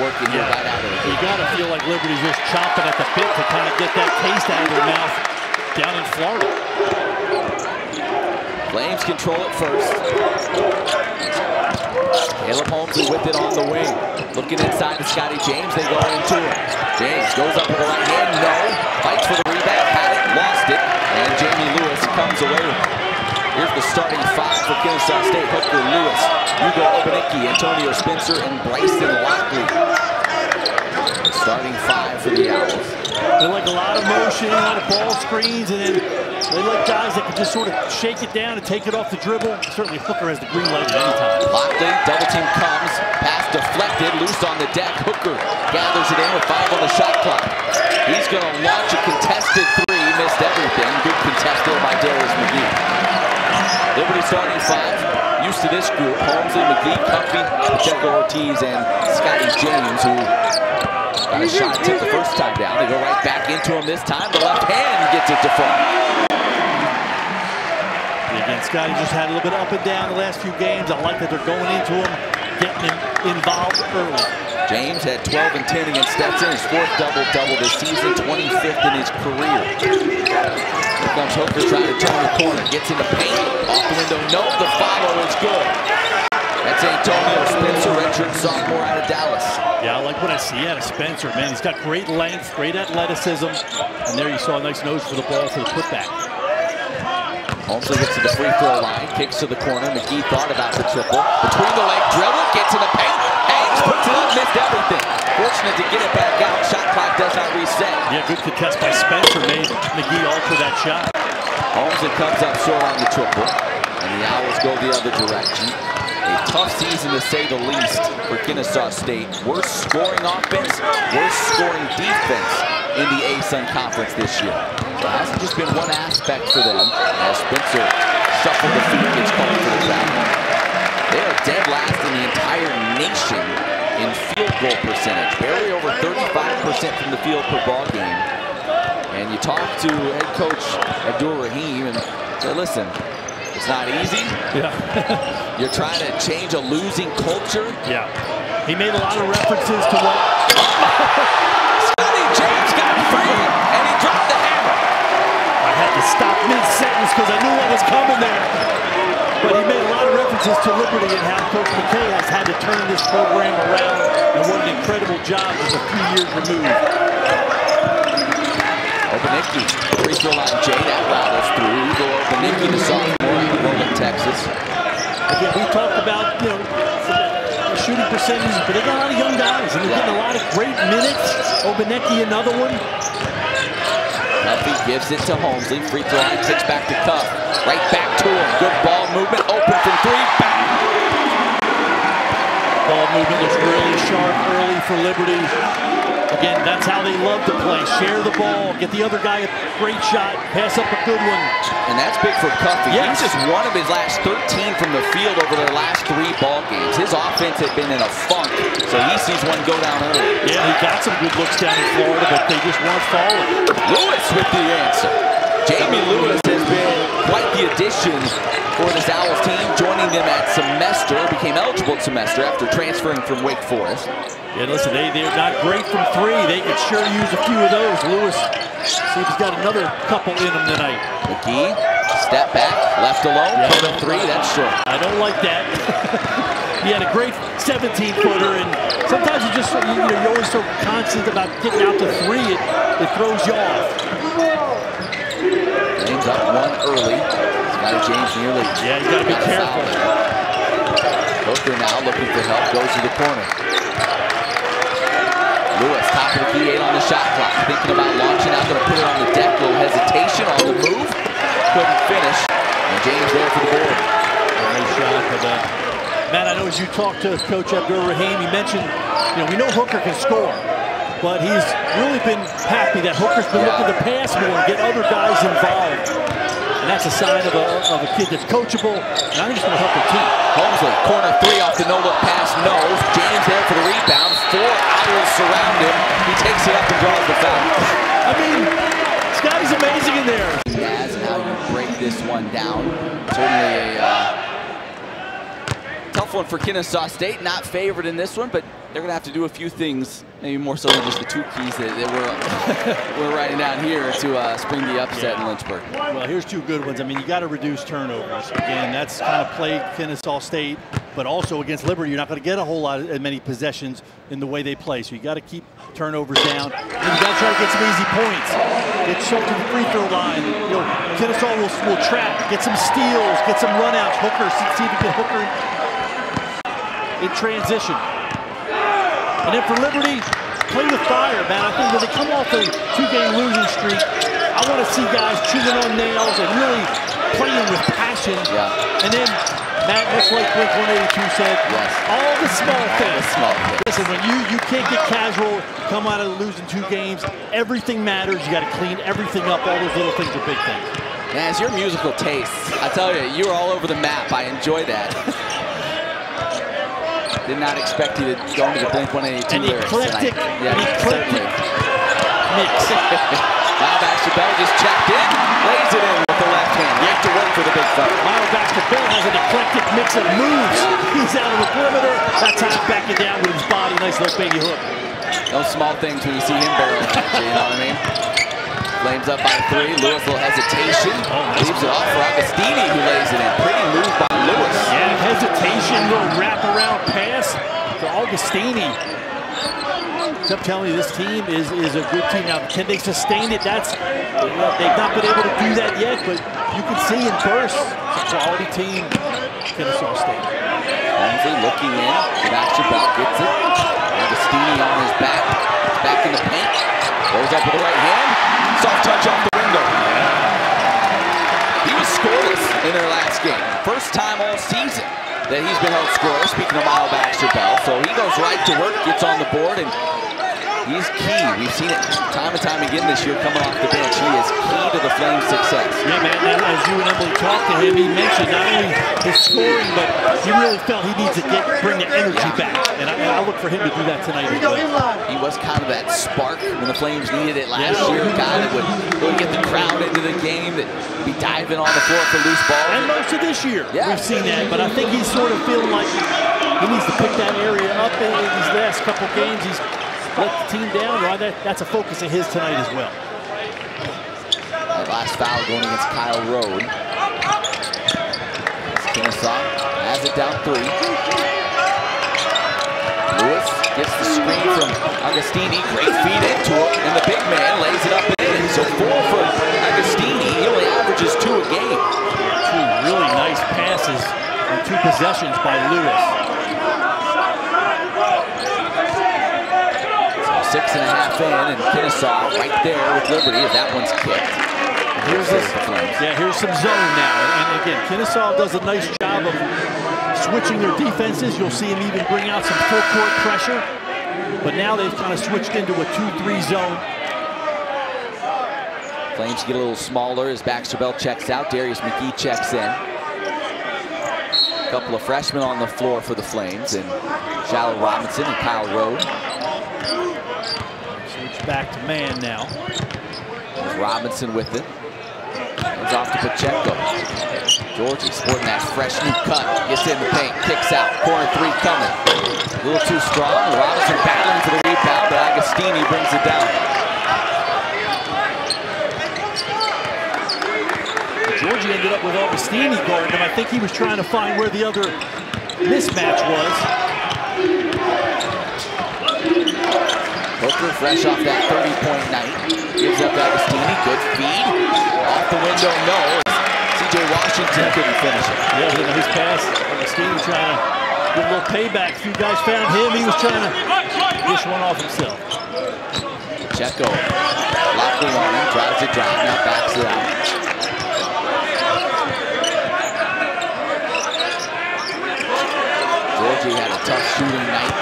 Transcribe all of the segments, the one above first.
working here right out of it. You got to feel like Liberty's just chomping at the bit to kind of get that taste out of their mouth down in Florida. Flames control it first. Caleb Holmesley with it on the wing. Looking inside to Scottie James. They go into it. James goes up with the right hand. No. Fights for the rebound. Had it. Lost it. And Jamie Lewis comes away. Here's the starting five for Kennesaw State. Hooker, Lewis, Hugo Obaniki, Antonio Spencer, and Bryson Lockley. The starting five for the Owls. They like a lot of motion, a lot of ball screens, and then they like guys that can just sort of shake it down and take it off the dribble. Certainly Hooker has the green light at any time. Lockley, double team comes, pass deflected, loose on the deck. Hooker gathers it in with 5 on the shot clock. He's going to launch a contested three, missed everything. Good contest there by Darius McGee. Liberty starting five, used to this group. Holmesley, McGee, Cuffey, Pacheco Ortiz, and Scottie James, who got a shot tip the first time down. They go right back into him this time. The left hand gets it to front. Again, Scottie just had a little bit up and down the last few games. I like that they're going into him, getting him involved early. James had 12 and 10 against Stetson, his 4th double-double this season, 25th in his career. Here comes Hooker trying to turn the corner, gets in the paint, off the window, no, the follow is good. That's Antonio Spencer, redshirt sophomore out of Dallas. Yeah, I like what I see out of Spencer, man. He's got great length, great athleticism, and there you saw a nice nose for the ball for the putback. Holmesley gets to the free throw line, kicks to the corner. McGee thought about the triple. Between the leg dribble, gets in the paint, hangs, puts it up, missed everything. Fortunate to get it back out. Shot clock does not reset. Yeah, good contest by Spencer. Made McGee alter that shot. Holmesley comes up short on the triple, and the Owls go the other direction. A tough season to say the least for Kennesaw State. Worst scoring offense, worst scoring defense in the ASUN Conference this year. So it hasn't just been one aspect for them, as Spencer shuffled the feet, gets called for the foul. They are dead last in the entire nation in field goal percentage. Barely over 35% from the field per ball game. And you talk to head coach Abdul Rahim and say, listen, it's not easy. Yeah. You're trying to change a losing culture. Yeah. He made a lot of references to what... Scottie James got free, and he dropped the hammer. I had to stop mid-sentence because I knew what was coming there. But he made a lot of references to Liberty and how Coach McKay has had to turn this program around, and what an incredible job with a few years removed. Obaniki, free throw line, Jay, that rattles through. Hugo Obaniki, the sophomore out of Northern, Texas. Again, we talked about, you know, shooting percentages, but they got a lot of young guys, and they're getting a lot of great minutes. Obaniki, another one. Cuffey gives it to Holmesley. Free throw line, kicks back to Cuff. Right back to him. Good ball movement. Open from three. Bang! Ball movement looks really sharp early for Liberty. Again, that's how they love to play. Share the ball, get the other guy a great shot, pass up a good one. And that's big for Cuffey. Yes. He's just one of his last 13 from the field over their last 3 ball games. His offense had been in a funk, so he sees one go down early. Yeah, he got some good looks down in Florida, but they just weren't falling. Lewis with the answer. Jamie Lewis has been quite the addition for this Owls team, joining them at semester, became eligible at semester after transferring from Wake Forest. Yeah, listen, they're not great from 3. They could sure use a few of those. Lewis, see if he's got another couple in him tonight. McGee, step back, left alone, corner 3, that's short. I don't like that. He had a great 17-footer, and sometimes you just, you're always so constant about getting out to 3, it throws you off. James up 1 early. Scottie James nearly. Yeah, you got to be careful. Hooker now looking for help, goes to the corner. Lewis, top of the key, 8 on the shot clock. Thinking about launching out, going to put it on the deck. Little hesitation on the move. Couldn't finish. And James there for the board. Nice shot for that. Matt, I know as you talked to Coach Abdul Rahim, he mentioned, you know, we know Hooker can score, but he's really been happy that Hooker's been looking to pass more and get other guys involved. And that's a sign of a kid that's coachable, and I think it's going to help the team. Holmesley, corner 3 off the no-look pass, nose. James there for the rebound. 4 Owls surround him. He takes it up and draws the foul. I mean, Scottie's amazing in there. As and how you break this one down. Certainly a tough tough one for Kennesaw State. Not favored in this one, but they're going to have to do a few things, maybe more so than just the two keys that we're writing down here to spring the upset in Lynchburg. Well, here's two good ones. I mean, you got to reduce turnovers. Again, that's kind of plagued Kennesaw State, but also against Liberty, you're not going to get a whole lot of many possessions in the way they play. So you got to keep turnovers down. And you got to try to get some easy points. Get shoved to the free throw line. You know, Kennesaw will trap, get some steals, get some runouts, Hooker, see if you can Hooker in transition. And then for Liberty, play with fire, man. I think when they come off a two-game losing streak, I want to see guys chewing on nails and really playing with passion. Yeah. And then, Matt, much like Blink-182 said, yes, all the small things. Listen, when you can't get casual, come out of losing 2 games, everything matters. You got to clean everything up. All those little things are big things. Man, it's your musical tastes. I tell you, you were all over the map. I enjoy that. Did not expect you to go into the Blink-182 lyrics tonight. Yeah, certainly. Mix. Now Baxter Bell just checked in, lays it in with the left hand. Right to work for the big fella. Miles Baxter Bell has an eclectic mix of moves. He's out of the perimeter. That time backing down with his body. Nice little baby hook. Those small things when you see him barrel, you know what I mean? Flames up by 3. Lewis, little hesitation. Leaves it off for Agostini, who lays it in. Pretty move by Lewis. Yeah, hesitation, little wraparound pass to Agostini. I'm telling you, this team is a good team. Now, can they sustain it? They've not been able to do that yet, but you can see in bursts, it's a quality team, Kennesaw State. Holmesy looking in. Baxter Bell gets it. Agostini on his back. Back in the paint. Goes up with the right hand. Soft touch off the window. He was scoreless in their last game. First time all season that he's been held scoreless, speaking of Miles Baxter Bell. So he goes right to work, gets on the board, and he's key. We've seen it time and time again this year coming off the bench. He is key to the Flames' success. Yeah, man, as you and Emily talked to him, he mentioned not only his scoring, but he really felt he needs to bring the energy back. And I look for him to do that tonight as well. He was kind of that spark when the Flames needed it last year. A guy that would really get the crowd into the game, that would be diving on the floor for loose balls. And most of this year, we've seen that. But I think he's sort of feeling like he needs to pick that area up in these last couple games. He's let the team down. Right? That's a focus of his tonight as well. That last foul going against Kyle Road. Kennesaw has it down 3. Lewis gets the screen from Agostini. Great feed into it, and the big man lays it up and in. So 4 for Agostini. He only averages 2 a game. 2 really nice passes and 2 possessions by Lewis. 6.5 in, and Kennesaw right there with Liberty as that one's kicked. Here's some zone now. And again, Kennesaw does a nice job of switching their defenses. You'll see him even bring out some full court pressure. But now they've kind of switched into a 2-3 zone. Flames get a little smaller as Baxter Bell checks out. Darius McGee checks in. A couple of freshmen on the floor for the Flames, and Shallow Robinson and Kyle Road. Switch back to man now. There's Robinson with it. Comes off to Pacheco. Georgie sporting that fresh new cut. Gets in the paint, kicks out. Corner 3 coming. A little too strong. Robinson battling for the rebound, but Agostini brings it down. Georgie ended up with Agostini guarding him. I think he was trying to find where the other mismatch was. Hooker fresh off that 30-point night. Gives up Agostini. Good feed. Off the window, no. CJ Washington couldn't finish it. Yeah, a nice pass. Agostini trying to get a little payback. A few guys found him. He was trying to dish one off himself. Pacheco locking on him. Tries to drive. Now backs it out. Georgie had a tough shooting night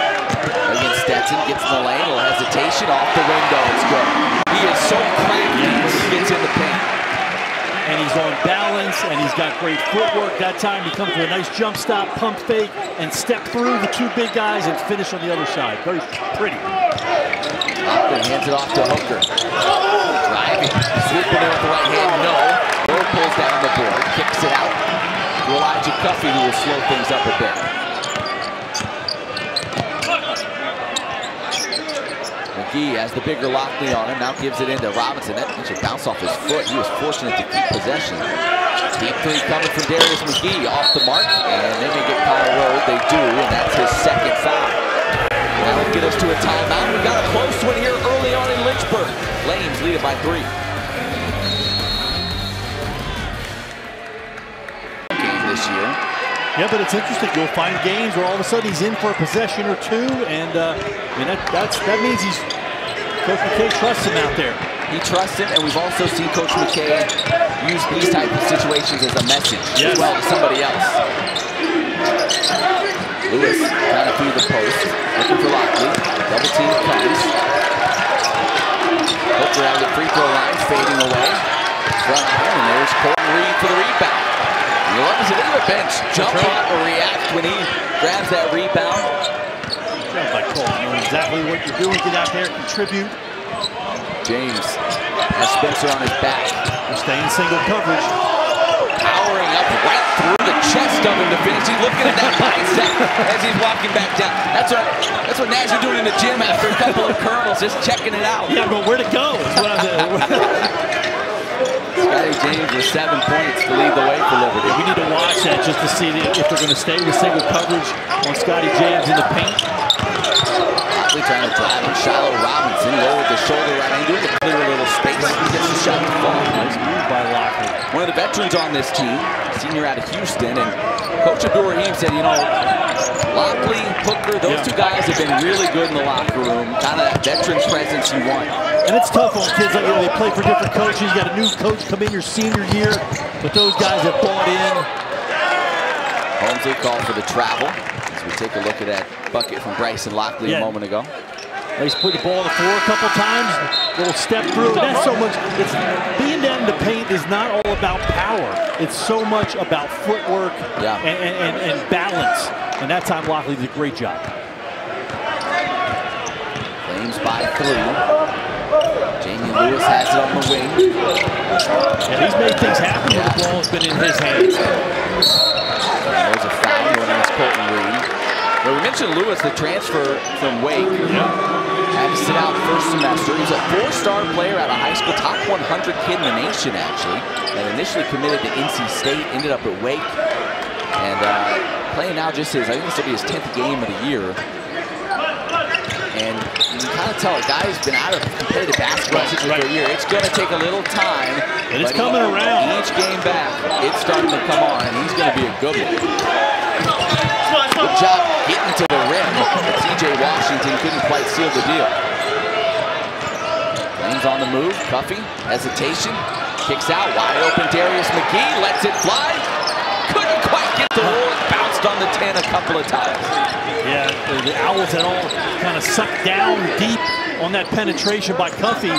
against Stetson. Gets in the lane, a little hesitation, off the window. It's good. He is so crafty when he gets in the paint. And he's on balance, and he's got great footwork. That time he comes with a nice jump stop, pump fake, and step through the 2 big guys and finish on the other side. Very pretty. Lockton hands it off to Hooker. Driving, swooping in with the right hand, no. Rowe pulls down the board, kicks it out to Elijah Cuffey, who will slow things up a bit. McGee has the bigger Lockley on him, now gives it into Robinson. That should bounce off his foot. He was fortunate to keep possession. Deep three coming from Darius McGee, off the mark, and they may get Kyle Rowe. They do, and that's his second foul. That will get us to a timeout. We got a close one here early on in Lynchburg. Flames lead it by 3. Game this year. Yeah, but it's interesting. You'll find games where all of a sudden he's in for a possession or two, and I mean that means Coach McKay trusts him out there. He trusts him, and we've also seen Coach McKay use these type of situations as a message as well to somebody else. Lewis trying to feed the post, looking for Lockley. Double team comes. Hooker out the free throw line, fading away. Front him, and there's Colton Reed for the rebound. You love to see the bench jump on or react when he grabs that rebound. Good job by Colton. You know exactly what you're doing. Get out there, contribute. James has Spencer on his back. We're staying single coverage. Powering up right through the chest of him to finish. He's looking at that bicep as he's walking back down. That's what Nash is doing in the gym after a couple of curls, just checking it out. Yeah, but where to go is what I'm saying. Scottie James with 7 points to lead the way for Liberty. We need to watch that just to see if they're going to stay with single coverage on Scottie James in the paint. Lockley trying to drive on Shiloh Robinson, lowered the shoulder right into it to clear a little space. He gets the shot to fall. Nice move by Lockley. One of the veterans on this team, senior out of Houston, and Coach Abdur-Rahim said, you know, Lockley, Hooker, those two guys have been really good in the locker room. Kind of that veteran presence you want. And it's tough on kids like they play for different coaches. You got a new coach come in your senior year, but those guys have bought in. Holmesley called for the travel as we take a look at that bucket from Bryson Lockley a moment ago. He's put the ball on the floor a couple times, little step through. And that's so much. It's being down in the paint is not all about power. It's so much about footwork and balance. And that time Lockley did a great job. Flames by 3. Jamie Lewis has it on the wing. And he's made things happen when the ball has been in his hands. There's a foul going against Colton Reed. Well, we mentioned Lewis, the transfer from Wake. Had to sit out the first semester. He's a 4-star player out of high school, top 100 kid in the nation, actually. And initially committed to NC State, ended up at Wake. And playing now just I think this will be his 10th game of the year. And you can kind of tell a guy who's been out of competitive basketball for a year. It's going to take a little time. But it's coming around. Each game back, it's starting to come on, and he's going to be a good one. Good job getting to the rim, but TJ Washington couldn't quite seal the deal. Flames on the move. Cuffy, hesitation, kicks out, wide open. Darius McGee lets it fly. Couldn't quite get the roll. Bounced on the 10 a couple of times. Yeah, the Owls had all kind of sucked down deep on that penetration by Cuffy.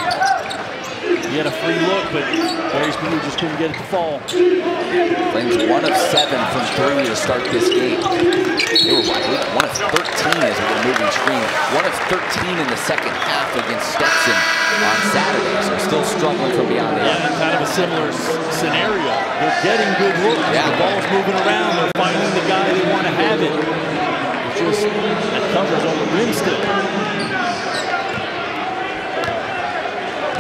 He had a free look, but Darius McGee just couldn't get it to fall. Flames 1 of 7 from 3 to start this game. They were like 1 of 13 as we were moving screen. 1 of 13 in the second half against Stetson on Saturday, so still struggling from beyond the arc. Yeah, kind of a similar scenario. They're getting good looks. Yeah. The ball's moving around. They're finding the guy they want to have it. It's just that covers on the rim still.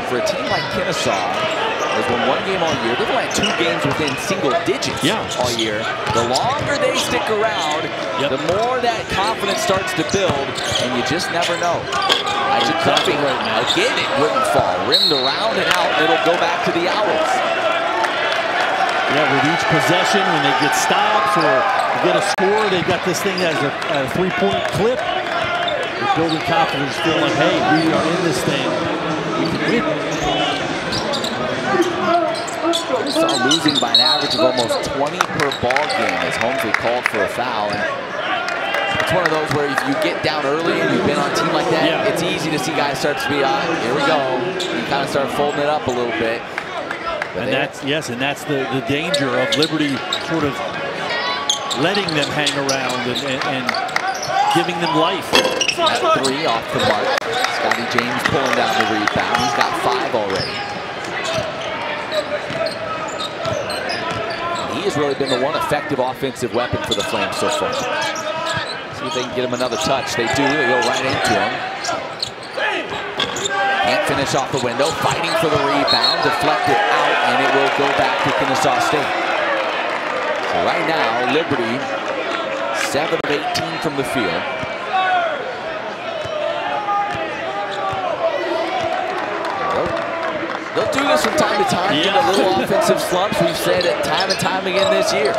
For a team like Kennesaw, has won 1 game all year. They've only had 2 games within single digits all year. The longer they stick around, the more that confidence starts to build, and you just never know. Isaac Cuffy, again, it wouldn't fall. Rimmed around and out, it'll go back to the Owls. Yeah, with each possession, when they get stops or get a score, they've got this thing as a 3-point clip. They're building confidence, feeling like, hey, we are in this thing. We can win. Saw losing by an average of almost 20 per ball game as Holmesley called for a foul. And it's one of those where if you get down early and you've been on a team like that, it's easy to see guys start to be, here we go. You kind of start folding it up a little bit. But and that's the danger of Liberty sort of letting them hang around and giving them life. At 3 off the mark. Scottie James pulling down the rebound. He's got 5 already. He has really been the one effective offensive weapon for the Flames so far. See if they can get him another touch. They do. They go right into him. Can't finish off the window, fighting for the rebound, deflected out, and it will go back to Kennesaw State. So right now, Liberty, 7 of 18 from the field. They'll do this from time to time, get a little offensive slumps. We've said it time and time again this year.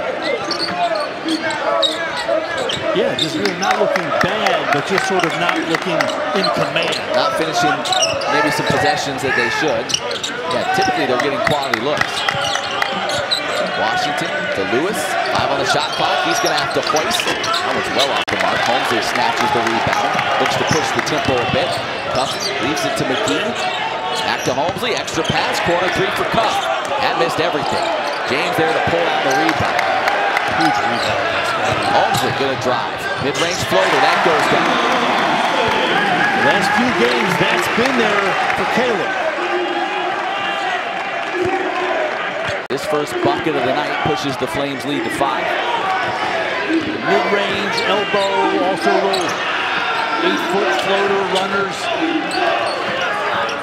Yeah, just really not looking bad, but just sort of not looking in command. Not finishing maybe some possessions that they should. Yeah, typically they're getting quality looks. Washington to Lewis, 5 on the shot clock. He's going to have to hoist. That one's well off the mark. Holmesley snatches the rebound, looks to push the tempo a bit. Cuff leaves it to McGee. Back to Holmesley, extra pass, corner 3 for Cuff. That missed everything. James there to pull out the rebound. Huge rebound. Holmesley gonna drive. Mid-range floater, that goes down. The last few games, that's been there for Caleb. This first bucket of the night pushes the Flames lead to 5. Mid-range, elbow, also a little 8-foot floater, runners.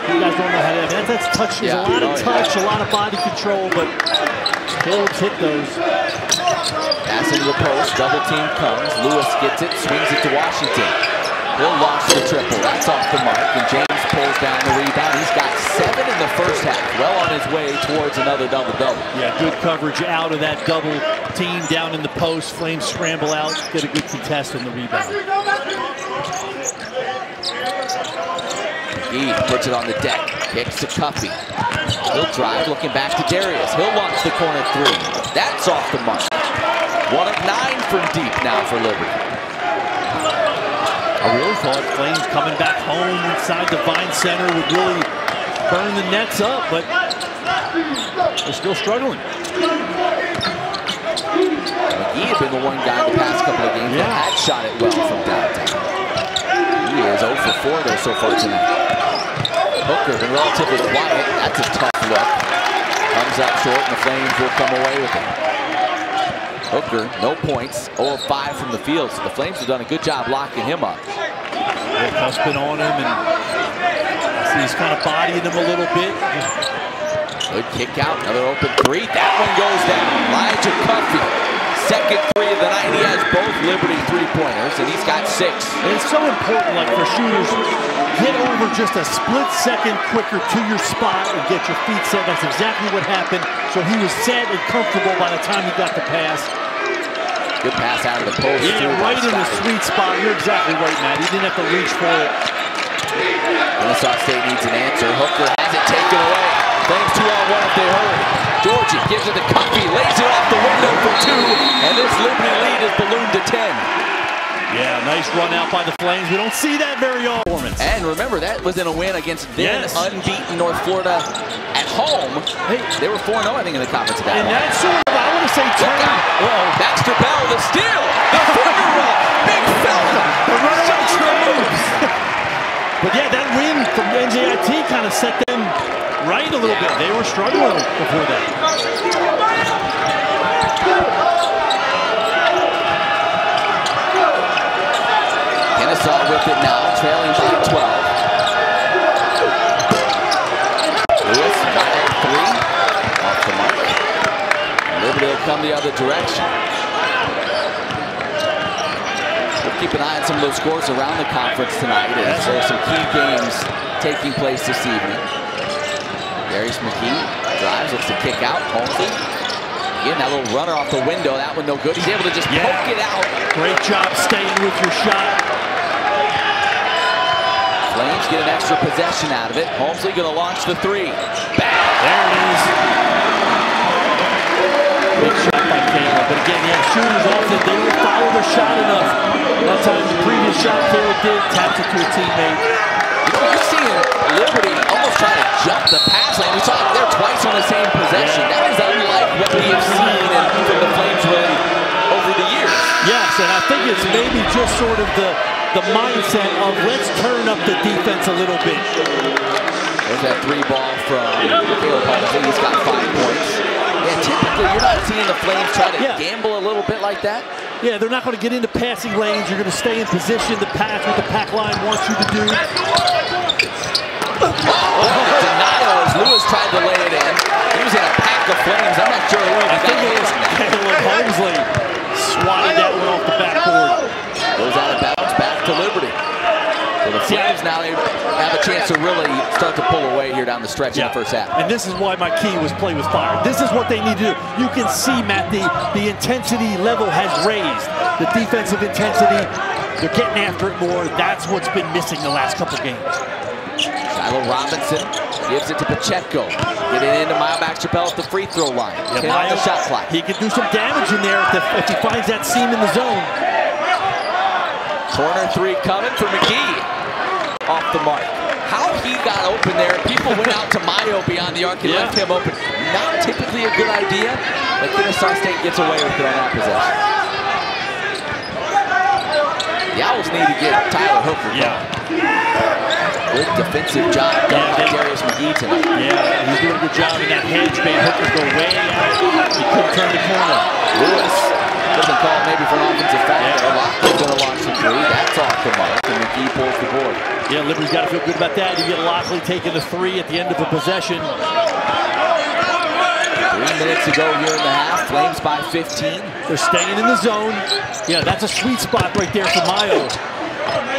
You guys don't know how to have that. That's touch. There's a lot of touch, a lot of body control, but Caleb's hit those. Pass into the post, double team comes. Lewis gets it, swings it to Washington. He'll launch the triple. That's off the mark, and James pulls down the rebound. He's got 7 in the first half. Well on his way towards another double-double. Yeah, good coverage out of that double team down in the post. Flames scramble out, get a good contest on the rebound. He puts it on the deck, kicks to Cuffy. He'll drive, looking back to Darius. He'll launch the corner 3. That's off the mark. 1 of 9 from deep now for Liberty. I really thought Flames coming back home inside the Vine Center would really burn the nets up, but they're still struggling. He had been the one guy the past couple of games that had shot it well from downtown. He is 0 for 4 though so far tonight. Hooker been relatively quiet. That's a tough look. Comes up short, and the Flames will come away with it. Hooker, no points, 0 of 5 from the field. So the Flames have done a good job locking him up. Cuff's been on him, and he's kind of bodying him a little bit. Good kick out, another open 3. That one goes down. Elijah Cuffy, second 3 of the night. He has both Liberty 3-pointers, and he's got 6. And it's so important, like for shooters, get over just a split second quicker to your spot and get your feet set. That's exactly what happened. So he was set and comfortable by the time he got the pass. Good pass out of the post. Yeah, right in the sweet spot. You're exactly right, Matt. He didn't have to reach for it. Kennesaw State needs an answer. Hooker has it taken away. Flames 2-on-1 if they hurry. Georgie gives it to Cuffy, lays it off the window for 2, and this Liberty lead is ballooned to 10. Yeah, nice run out by the Flames. We don't see that very often. And remember, that was in a win against then unbeaten North Florida at home. Hey, they were 4-0, I think, in the conference at that point. And that's sort of, I want to say, Baxter Bell, the steal, the finger roll, big fella, the moves. But yeah, that win from NJIT kind of set them right a little bit. They were struggling before that. Kennesaw with it now, trailing by 12. Lewis, 9-3, off the mark. Liberty will come the other direction. We'll keep an eye on some of those scores around the conference tonight, as there are some key games taking place this evening. Darius McGee drives, looks to kick out. Holmesley. Again, that little runner off the window, that one no good. He's able to just poke it out. Great job staying with your shot. Flames get an extra possession out of it. Holmesley gonna launch the 3. Bang! There it is. Big shot by Caleb. But again, shooters often, they don't follow the shot enough. That time, the previous shot Caleb did, tapped it to a teammate. You know, you're seeing Liberty almost trying to jump the pass lane. We saw it there twice on the same possession. That is unlike what we have seen from the Flames really over the years. Yes, and I think it's maybe just sort of the mindset of let's turn up the defense a little bit. There's that 3 ball from Caleb Holmesley. He's got 5 points. Yeah, typically you're not seeing the Flames try to gamble a little bit like that. Yeah, they're not going to get into passing lanes. You're going to stay in position. The pass what the pack line wants you to do. themselves. Now they have a chance to really start to pull away here down the stretch in the first half. And this is why my key was play with fire. This is what they need to do. You can see, Matt, the intensity level has raised. The defensive intensity, they're getting after it more. That's what's been missing the last couple games. Shiloh Robinson gives it to Pacheco. Getting into Mayo Baxter-Bell at the free throw line. Getting on the shot clock. He can do some damage in there if he finds that seam in the zone. Corner three coming for McGee. Off the mark. How he got open there. People went out to Mayo beyond the arc and left him open. Not typically a good idea, but Kennesaw State gets away with it on that possession. The Owls need to get Tyler Hooker. Good defensive job done by Darius McGee tonight. Yeah, he's doing a good job in that hedge. Made Hooker go way out. He couldn't turn the corner. Lewis doesn't call maybe for an offensive foul. Lockley's going to launch the three. That's off the mark, and McGee pulls the board. Yeah, Liberty's got to feel good about that. You get Lockley taking the three at the end of a possession. 3 minutes to go here in the half. Flames by 15. They're staying in the zone. Yeah, that's a sweet spot right there for Mayo.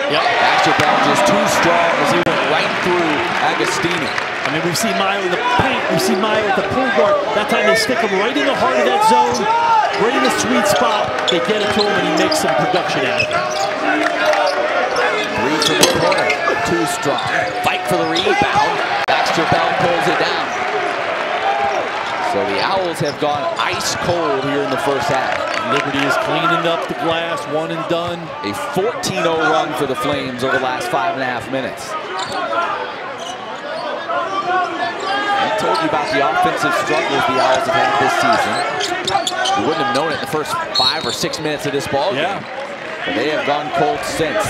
Yep. Baxter-Bell just too strong as he went right through Agostini. I mean, we've seen Mayo in the paint. We've seen Mayo at the point guard. That time they stick him right in the heart of that zone, right in the sweet spot. They get it to him, and he makes some production out of it. Three from the corner. Too strong. Fight for the rebound. Baxter-Bell pulls it down. So the Owls have gone ice cold here in the first half. Liberty is cleaning up the glass, one and done. A 14-0 run for the Flames over the last 5.5 minutes. I told you about the offensive struggles the Owls have had this season. We wouldn't have known it in the first 5 or 6 minutes of this ball game. But they have gone cold since.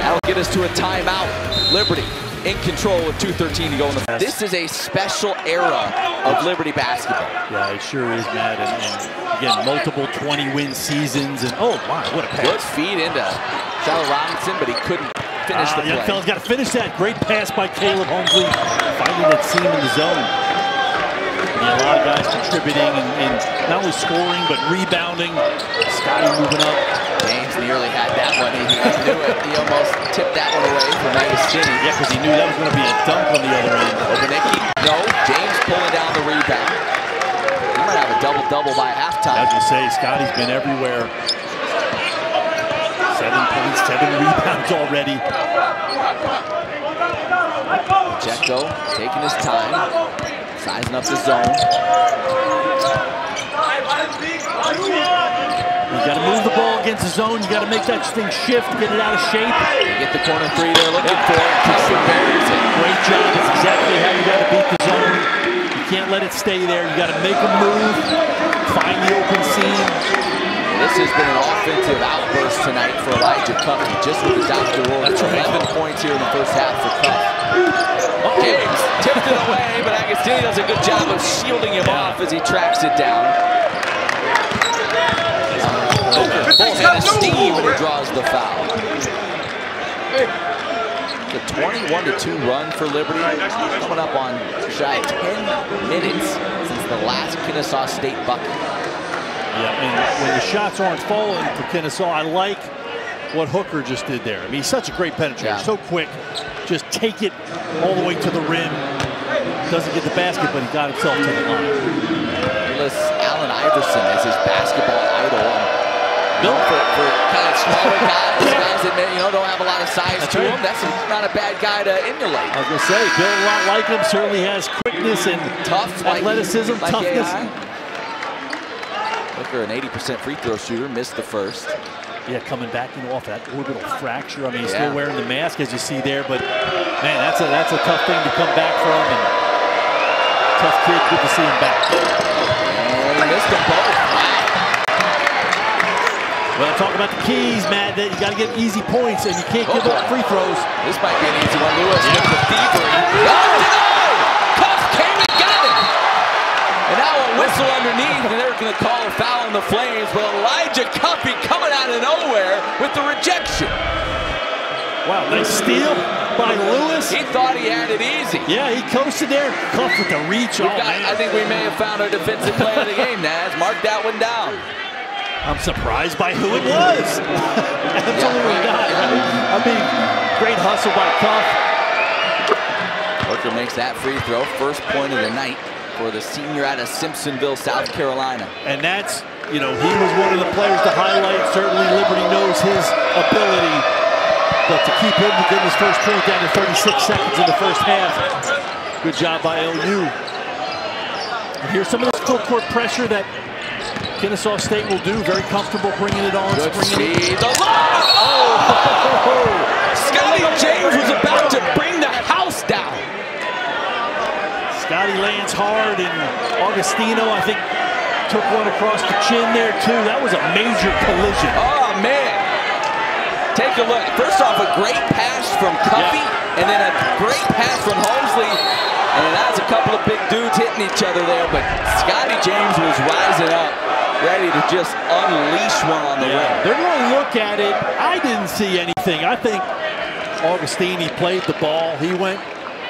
That'll get us to a timeout. Liberty in control with 2:13 to go in the. This is a special era of Liberty basketball. Yeah, it sure is, Matt. And again, multiple 20-win seasons. And oh my, what a pass! Good feed into Shiloh Robinson, but he couldn't finish the play. Young fella's got to finish that. Great pass by Caleb Holmesley, finding that seam in the zone. Yeah, a lot of guys contributing and not only scoring but rebounding. Scottie moving up. James nearly had that one. He knew it. He almost tipped that one away from Agostini. Yeah, because he knew that was going to be a dunk on the other end. Obaneki, no. James pulling down the rebound. He might have a double-double by halftime. I was going to say, Scottie's been everywhere. 7 points, 7 rebounds already. Pacheco taking his time, sizing up the zone. You got to move the ball against the zone. You got to make that thing shift, get it out of shape. They get the corner three they're looking for. Great job. That's exactly how you got to beat the zone. You can't let it stay there. You got to make a move, find the open seam. This has been an offensive outburst tonight for Elijah Cuffey, just with the Dr. Roll. 11 points here in the first half for Cuff. James tipped it away, but Agostini does a good job of shielding him off as he tracks it down. Full head of steam when he draws the foul. The 21-2 run for Liberty, coming up on shy of 10 minutes since the last Kennesaw State bucket. Yeah, and when the shots aren't falling for Kennesaw, I like what Hooker just did there. I mean, he's such a great penetrator, so quick. Just take it all the way to the rim. Doesn't get the basket, but he got himself to the line. Allen Iverson is his basketball idol. Built for kind of smaller guys that don't have a lot of size to him. That's not a bad guy to emulate. I was going to say, built a lot like him. Certainly has quickness and athleticism, toughness. Hooker, an 80% free throw shooter, missed the first. Yeah, coming back off that orbital fracture. I mean, he's still wearing the mask, as you see there. But man, that's a tough thing to come back from. And tough kid. Good to see him back. And he missed them both. Well, talk about the keys, Matt. That you got to get easy points, and you can't give up free throws. This might be an easy one. Lewis with the thievery. Cuff came and got it. And now a whistle underneath, and they're going to call a foul on the Flames. But Elijah Cuffey coming out of nowhere with the rejection. Wow, nice steal by Lewis. He thought he had it easy. Yeah, he coasted there. Cuff with the reach. I think we may have found our defensive play of the game, Naz. Mark that one down. I'm surprised by who it was. Absolutely not. I mean, great hustle by Cuff. Hooker makes that free throw. First point of the night for the senior out of Simpsonville, South Carolina. And that's, you know, he was one of the players to highlight. Certainly Liberty knows his ability. But to keep him within his first point down to 36 seconds in the first half, good job by LU. And here's some of this full court pressure that Kennesaw State will do. Very comfortable bringing it on. Good speed. The lob! Oh! Scottie James was about to bring the house down. Scottie lands hard, and Augustino, I think, took one across the chin there too. That was a major collision. Oh man! Take a look. First off, a great pass from Cuffy, and then a great pass from Holmesley. And that's a couple of big dudes hitting each other there, but Scottie James was rising up, ready to just unleash one on the rim. They're going to look at it. I didn't see anything. I think Augustini played the ball. He went,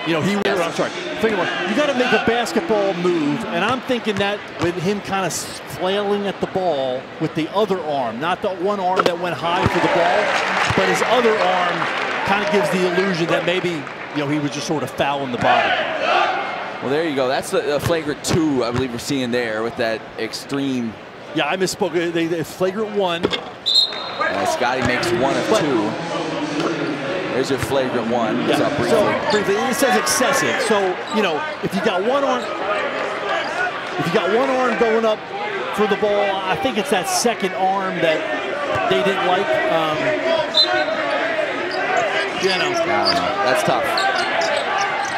you know, I'm sorry. You got to make a basketball move, and I'm thinking that with him kind of flailing at the ball with the other arm, not the one arm that went high for the ball, but his other arm kind of gives the illusion that maybe, you know, he was just sort of fouling the body. Well, there you go. That's the flagrant 2, I believe we're seeing there with that extreme. Yeah, I misspoke. They flagrant 1. Scottie makes 1 of 2. There's your flagrant 1. Yeah. So briefly, it says excessive. So, you know, if you got one arm going up for the ball, I think it's that second arm that they didn't like. You know. That's tough.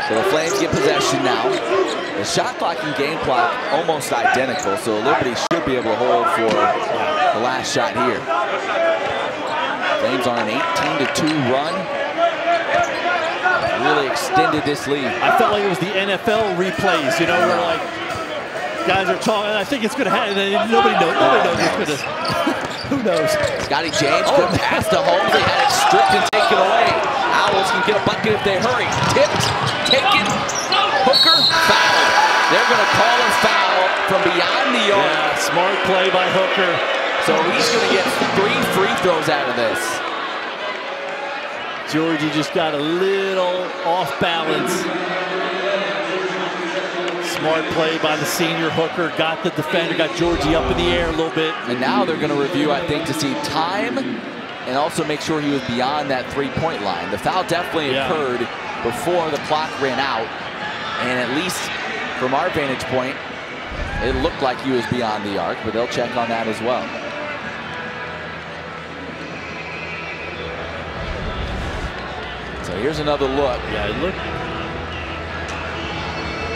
So the Flames get possession now. The shot clock and game clock almost identical, so Liberty should be able to hold for the last shot here. Flames on an 18-2 run. Really extended this lead. I felt like it was the NFL replays, you know, where like guys are talking. I think it's going to happen. Nobody knows. Nobody knows it's going to. Who knows? Scottie James, good pass to Holmes. They had it stripped and taken away. Owls can get a bucket if they hurry. Tipped, taken, Hooker, foul. They're going to call a foul from beyond the arc. Yeah, smart play by Hooker. So he's going to get 3 free throws out of this. Georgie just got a little off balance. Smart play by the senior Hooker. Got the defender, got Georgie up in the air a little bit. And now they're going to review, I think, to see time and also make sure he was beyond that 3-point line. The foul definitely occurred before the clock ran out. And at least from our vantage point, it looked like he was beyond the arc, but they'll check on that as well. So here's another look. Yeah, look.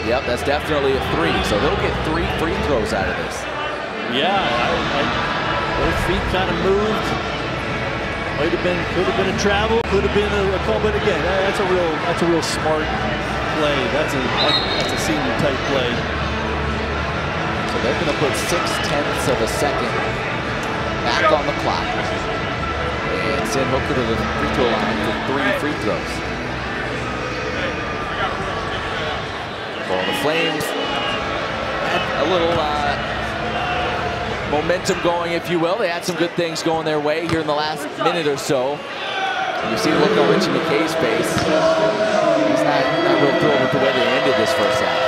Yep, that's definitely a 3. So they'll get 3 free throws out of this. Yeah, those feet kind of moved. Could have been a travel, could have been a call, but again, that's a real smart play. That's a senior type play. So they're going to put 0.6 of a second back on the clock and send Hooker to the free throw line for 3 free throws. Well, the Flames had a little momentum going, if you will. They had some good things going their way here in the last minute or so. You see the look on Richie McKay's face. He's not real thrilled with the way they ended this first half.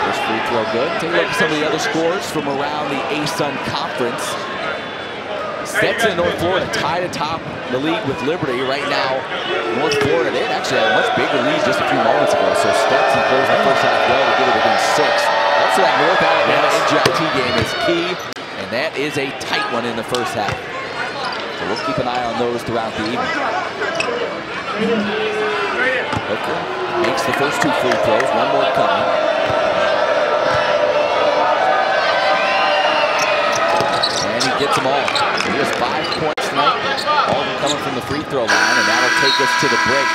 First free throw good. Take a look at some of the other scores from around the ASUN Conference. Stetson and North Florida tied atop the league with Liberty. Right now, North Florida, they actually had a much bigger lead just a few moments ago. So Stetson closed the first half well to get it within 6. Also, that North Alabama NJIT game is key, and that is a tight one in the first half. So we'll keep an eye on those throughout the evening. Hooker makes the first 2 free throws, 1 more coming. And he gets them all. So he has 5 points tonight, all of them coming from the free throw line, and that'll take us to the break.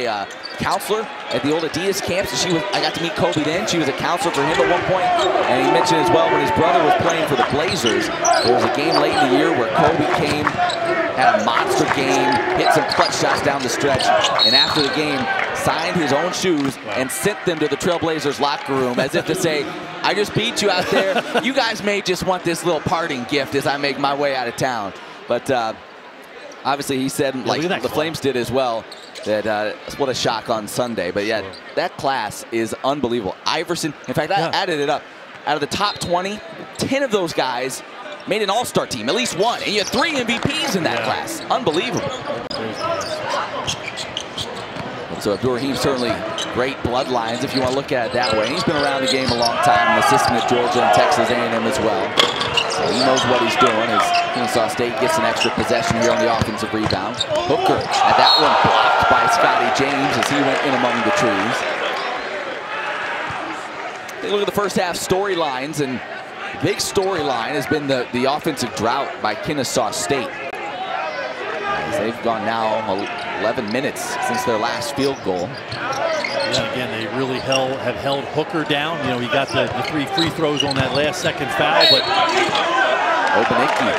A counselor at the old Adidas camps. I got to meet Kobe then. She was a counselor for him at one point, and he mentioned as well when his brother was playing for the Blazers, there was a game late in the year where Kobe came, had a monster game, hit some clutch shots down the stretch, and after the game signed his own shoes and sent them to the Trailblazers locker room as if to say, I just beat you out there. You guys may just want this little parting gift as I make my way out of town. But obviously he said, like the Flames did as well, that what a shock on Sunday. But yeah, that class is unbelievable. Iverson, in fact, I added it up. Out of the top 20, 10 of those guys made an all-star team, at least one. And you had 3 MVPs in that class. Unbelievable. So Abdur-Rahim, certainly great bloodlines if you want to look at it that way. He's been around the game a long time, an assistant at Georgia and Texas A&M as well. So he knows what he's doing as Kennesaw State gets an extra possession here on the offensive rebound. Hooker at that one blocked by Scottie James as he went in among the trees. Take a look at the first half storylines, and the big storyline has been the offensive drought by Kennesaw State. As they've gone now 11 minutes since their last field goal. Yeah, again, they really have held Hooker down. You know, he got the 3 free throws on that last second foul, but Obaniki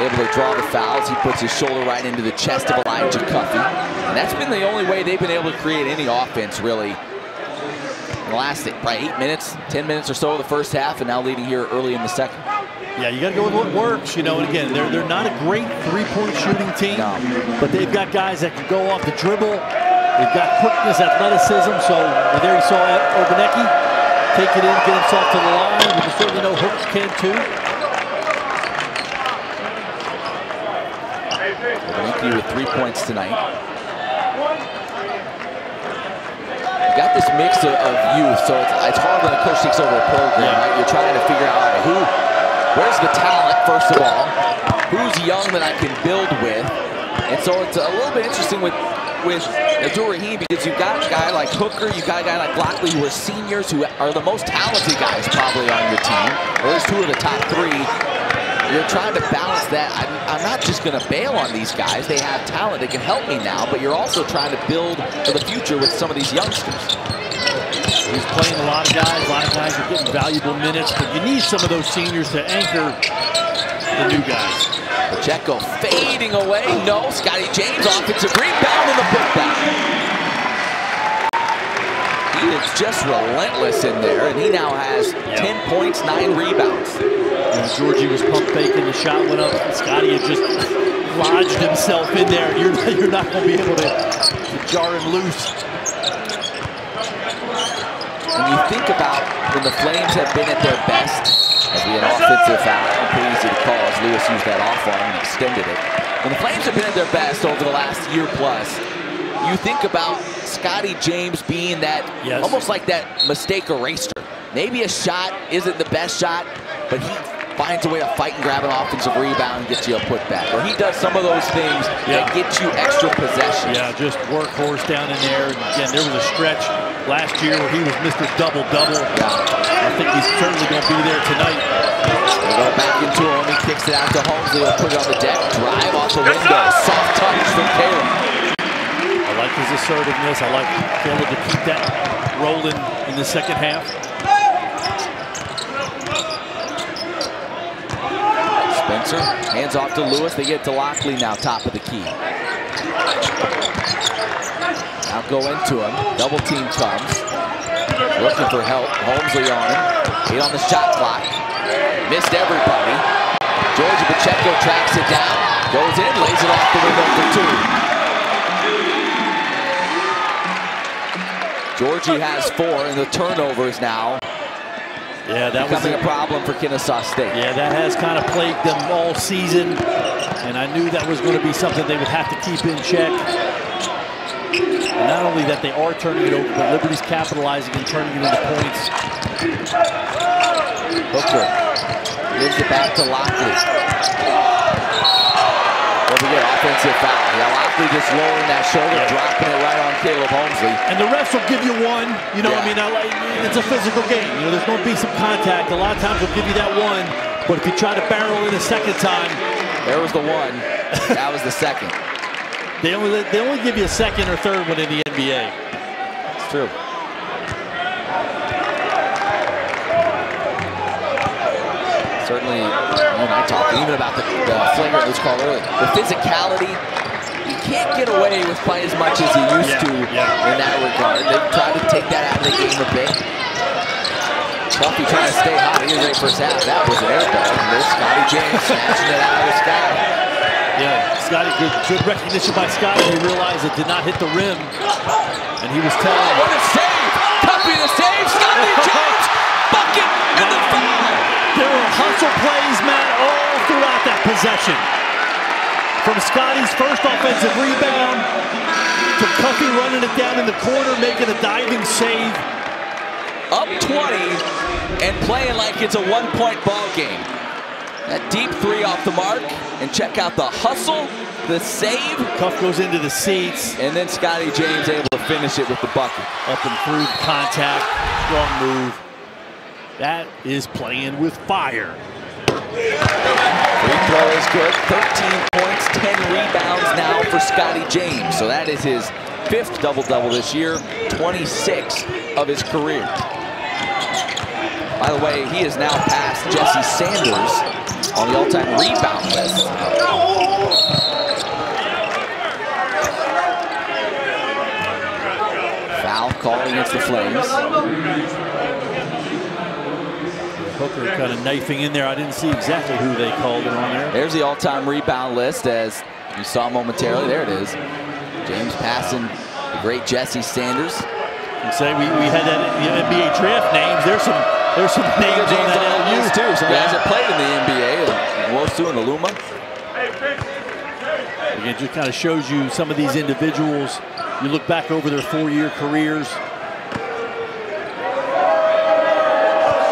able to draw the fouls. He puts his shoulder right into the chest of Elijah Cuffey. And that's been the only way they've been able to create any offense, really. In the last probably 8 minutes, 10 minutes or so of the first half, and now leading here early in the second. Yeah, you got to go with what works, you know. And again, they're not a great three-point shooting team, but they've got guys that can go off the dribble. They've got quickness, athleticism. So there you saw Obaneki take it in, get himself to the line. We certainly know Hooks can too. Obaneki with 3 points tonight. You got this mix of youth, so it's hard when a coach takes over a program, right? You're trying to figure out where's the talent, first of all, who's young that I can build with. And so it's a little bit interesting with Abdur-Rahim, because you've got a guy like Hooker, you've got a guy like Lockley, who are seniors, who are the most talented guys probably on your team, or at least 2 of the top 3. You're trying to balance that. I'm not just going to bail on these guys. They have talent. They can help me now. But you're also trying to build for the future with some of these youngsters. He's playing a lot of guys. A lot of guys are getting valuable minutes. But you need some of those seniors to anchor the new guys. Pacheco fading away. No. Scottie James, offensive rebound and the putback. He is just relentless in there. And he now has 10 points, 9 rebounds. Georgie was pump faking, the shot went up, and Scottie had just lodged himself in there. You're not going to be able to jar him loose. When you think about when the Flames have been at their best, as we had offensive foul, pretty easy to call as Lewis used that off on and extended it. When the Flames have been at their best over the last year plus, you think about Scottie James being that, almost like that mistake eraser. Maybe a shot isn't the best shot, but he finds a way to fight and grab an offensive rebound and get you a putback. Or he does some of those things that get you extra possessions. Yeah, just workhorse down in there. And again, there was a stretch last year where he was Mr. Double-Double. I think he's certainly going to be there tonight. They go back into him. He kicks it out to Holmes. They'll put it on the deck. Drive off the window. Soft touch from Caleb. I like his assertiveness. I like Caleb to keep that rolling in the second half. Spencer, hands off to Lewis. They get to Lockley now, top of the key. Now go into him. Double team comes. Looking for help. Holmesley on him. 8 on the shot clock. Missed everybody. Georgie Pacheco tracks it down. Goes in, lays it off the window for 2. Georgie has 4, and the turnovers now. That becoming a problem for Kennesaw State. Yeah, that has kind of plagued them all season, and I knew that was going to be something they would have to keep in check. And not only that they are turning it over, but Liberty's capitalizing and turning it into points. Hooker gives it back to Lockley. Over here, offensive foul. Lockley just lowering that shoulder, dropping it right on Caleb Holmesley. And the refs will give you one. You know, I mean, it's a physical game. You know, there's going to be some contact. A lot of times they'll give you that one, but if you try to barrel in a second time. There was the one. That was the second. They only give you a second or third one in the NBA. It's true. Certainly, you and I talked even about the flagrant loose call earlier. The physicality, you can't get away with quite as much as he used to in that regard. They tried to take that out of the game a bit. Tuffy trying to stay hot. He was ready for his half. That was an air ball. And there's Scottie James snatching it out of the sky. Yeah, Scottie, good recognition by Scottie. He realized it did not hit the rim. And he was telling him. What a save! Tuffy the save! Scottie James! Bucket! And the foul! There were hustle plays, Matt, all throughout that possession. From Scottie's first offensive rebound to Tuffy running it down in the corner, making a diving save. Up 20 and playing like it's a one-point ball game. That deep three off the mark, and check out the hustle, the save. Cuff goes into the seats. And then Scottie James able to finish it with the bucket. Up and through contact, strong move. That is playing with fire. Free throw is good, 13 points, 10 rebounds now for Scottie James. So that is his 5th double-double this year, 26 of his career. By the way, he is now past Jesse Sanders on the all-time rebound list. Foul called against the Flames. Hooker kind of knifing in there. I didn't see exactly who they called it on there. There's the all-time rebound list, as you saw momentarily. There it is. James passing the great Jesse Sanders. And say we had that NBA draft names. There's some names on that LU too. Some guys that played in the NBA, Wosu and Aluma. Again, just kind of shows you some of these individuals. You look back over their 4-year careers. A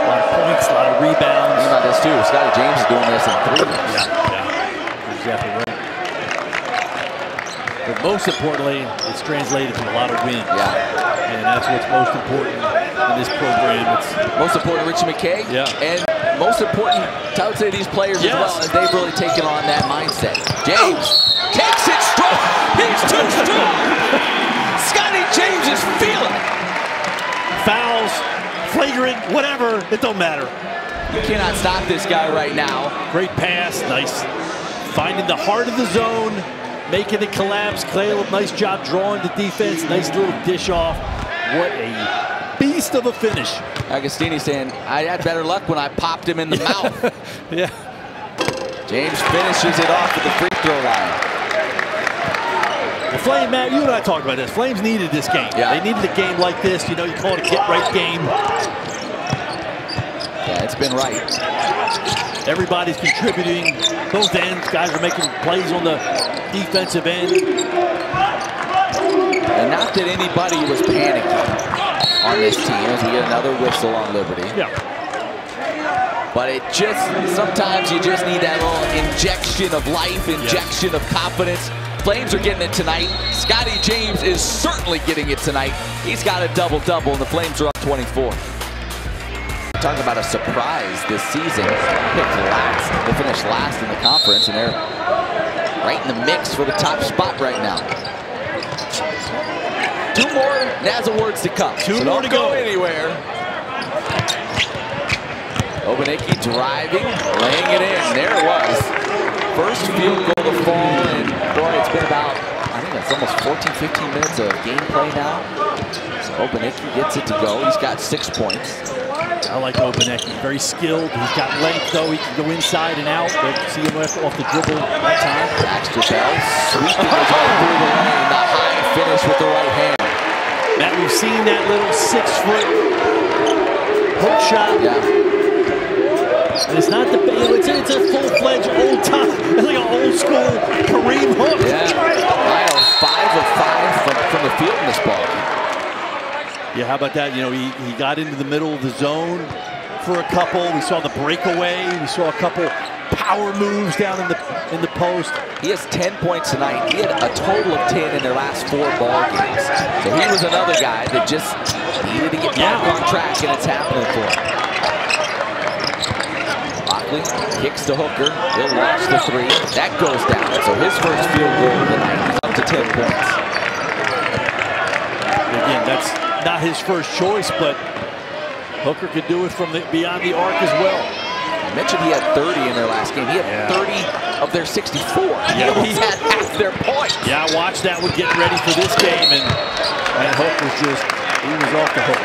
lot of points, a lot of rebounds. Think about this too. Scottie James is doing this in 3. Yeah, exactly right. But most importantly, it's translated to a lot of wins. Yeah. And that's what's most important in this program. It's most important, Richie McKay. Yeah. And most important, I would say, these players as well, as they've really taken on that mindset. James takes it strong. He's too strong. Scottie James is feeling it. Fouls, flagrant, whatever, it don't matter. You cannot stop this guy right now. Great pass, nice. Finding the heart of the zone, making it collapse. Caleb, nice job drawing the defense. Nice little dish off. What a beast of a finish. Agostini saying, I had better luck when I popped him in the mouth. Yeah. James finishes it off at the free throw line. The Flame, Matt, you and I talked about this. Flames needed this game. Yeah. They needed a game like this. You know, you call it a get-right game. Yeah, it's been right. Everybody's contributing. Both ends, guys are making plays on the defensive end. And not that anybody was panicking on this team as we get another whistle on Liberty. Yeah. But it just, sometimes you just need that little injection of life, injection of confidence. Flames are getting it tonight. Scottie James is certainly getting it tonight. He's got a double-double, and the Flames are up 24. Talking about a surprise this season. They finished last in the conference, and they're right in the mix for the top spot right now. 2 more Naz awards to come. 2 more to go anywhere. Obaneki driving, laying it in. There it was. First field goal to fall, and boy, it's been about, I think it's almost 14, 15 minutes of gameplay now. So Obaneki gets it to go. He's got 6 points. I like Obaneki, very skilled. He's got length, though. He can go inside and out. But see him off the dribble that time. Baxter Bell sweeping his way through the lane. The high finish with the right hand. Matt, we've seen that little 6-foot hook shot. Yeah. It's not the, it's a full-fledged old-time, it's like an old-school Kareem hook. Yeah. Lyle 5 of 5 from the field in this ball. Yeah, how about that? You know, he got into the middle of the zone for a couple. We saw the breakaway. We saw a couple power moves down in the post. He has 10 points tonight. He had a total of 10 in their last 4 ball games. So he was another guy that just needed to get back on track, and it's happening for him. Lockley kicks to Hooker. He'll launch the 3. That goes down. So his first field goal of the night. He's up to 10 points. Again, that's not his first choice, but Hooker could do it from beyond the arc as well. I mentioned he had 30 in their last game. He had 30 of their 64. Yeah, he's had half their points. Yeah, I watched that one getting ready for this game, and Hook was just, he was off the hook.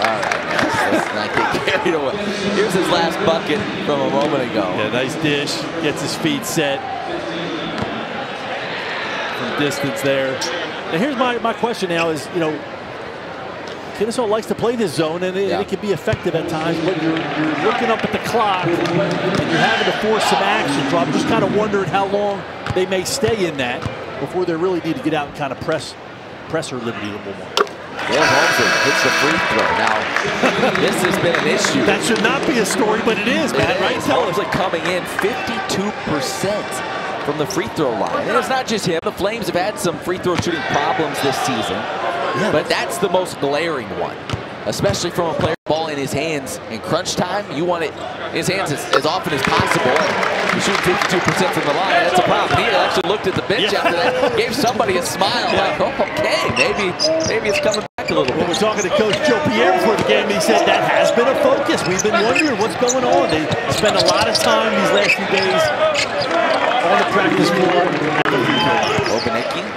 All right, let's not get carried away. Here's his last bucket from a moment ago. Yeah, nice dish, gets his feet set from distance there. And here's my question now is, you know, Kennesaw likes to play this zone, and it can be effective at times, but you're looking up at the clock, and you're having to force some action. So I'm just kind of wondering how long they may stay in that before they really need to get out and kind of press her liberty a little more. Caleb Holmes hits the free throw. Now, this has been an issue. That should not be a story, but it is, Matt, right? Holmes coming in 52% from the free throw line. And it's not just him. The Flames have had some free throw shooting problems this season. Yeah, but that's the most glaring one, especially from a player ball in his hands in crunch time. You want it in his hands as often as possible. You shoot 52% from the line. That's a problem. He actually looked at the bench after that, gave somebody a smile, like, oh, okay, maybe it's coming back a little bit. We're talking to Coach Joe Pierre before the game. He said that has been a focus. We've been wondering what's going on. They spent a lot of time these last few days on the practice floor. Obaneki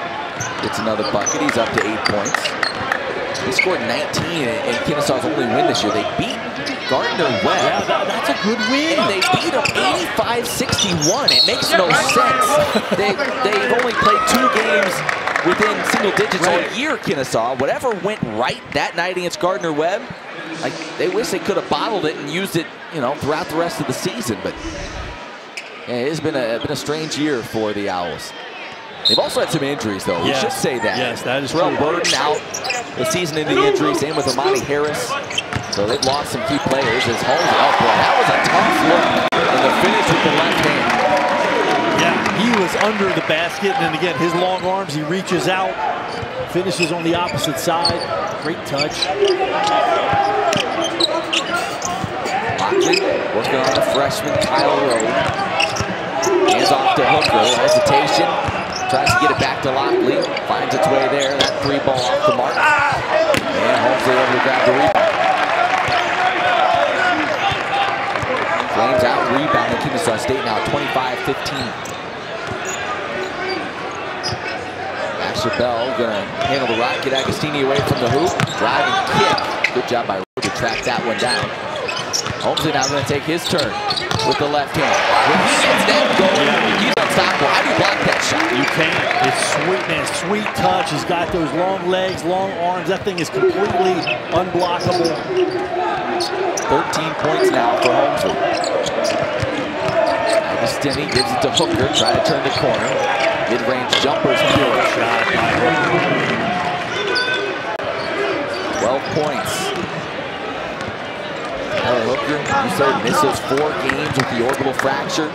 gets another bucket. He's up to 8 points. He scored 19 in Kennesaw's only win this year. They beat Gardner-Webb. Yeah, that's a good win. And they beat them 85-61. It makes no sense. They've only played 2 games within single digits all year, Kennesaw. Whatever went right that night against Gardner-Webb, like, they wish they could have bottled it and used it, you know, throughout the rest of the season. But yeah, it has been a strange year for the Owls. They've also had some injuries, though. We should say that. Yes, that is Terrell true. Burden out the season into the injury. Same with Amani Harris. So they've lost some key players. As Holmes, oh boy, that was a tough look. And the finish with the left hand. Yeah, he was under the basket, and again, his long arms, he reaches out, finishes on the opposite side. Great touch. Lockley working on the freshman Kyle Rowe. Hands off to Hooker. Hesitation. Tries to get it back to Lockley. Finds its way there. That 3 ball off the mark. And hopefully able to grab the rebound. Flames out rebounding Kennesaw State now 25-15. Asher Bell gonna handle the rock. Get Agostini away from the hoop. Drive and kick. Good job by Rowe to track that one down. Holmesley now going to take his turn with the left hand. When he gets that goal, he's unstoppable. How do you block that shot? You can't. It's sweet, man. Sweet touch. He's got those long legs, long arms. That thing is completely unblockable. 13 points now for Holmesley. Agostini gives it to Hooker. Try to turn the corner. Mid-range jumpers. Pure shot by Hooker. 12 points. Hooker, you said misses 4 games with the orbital fracture.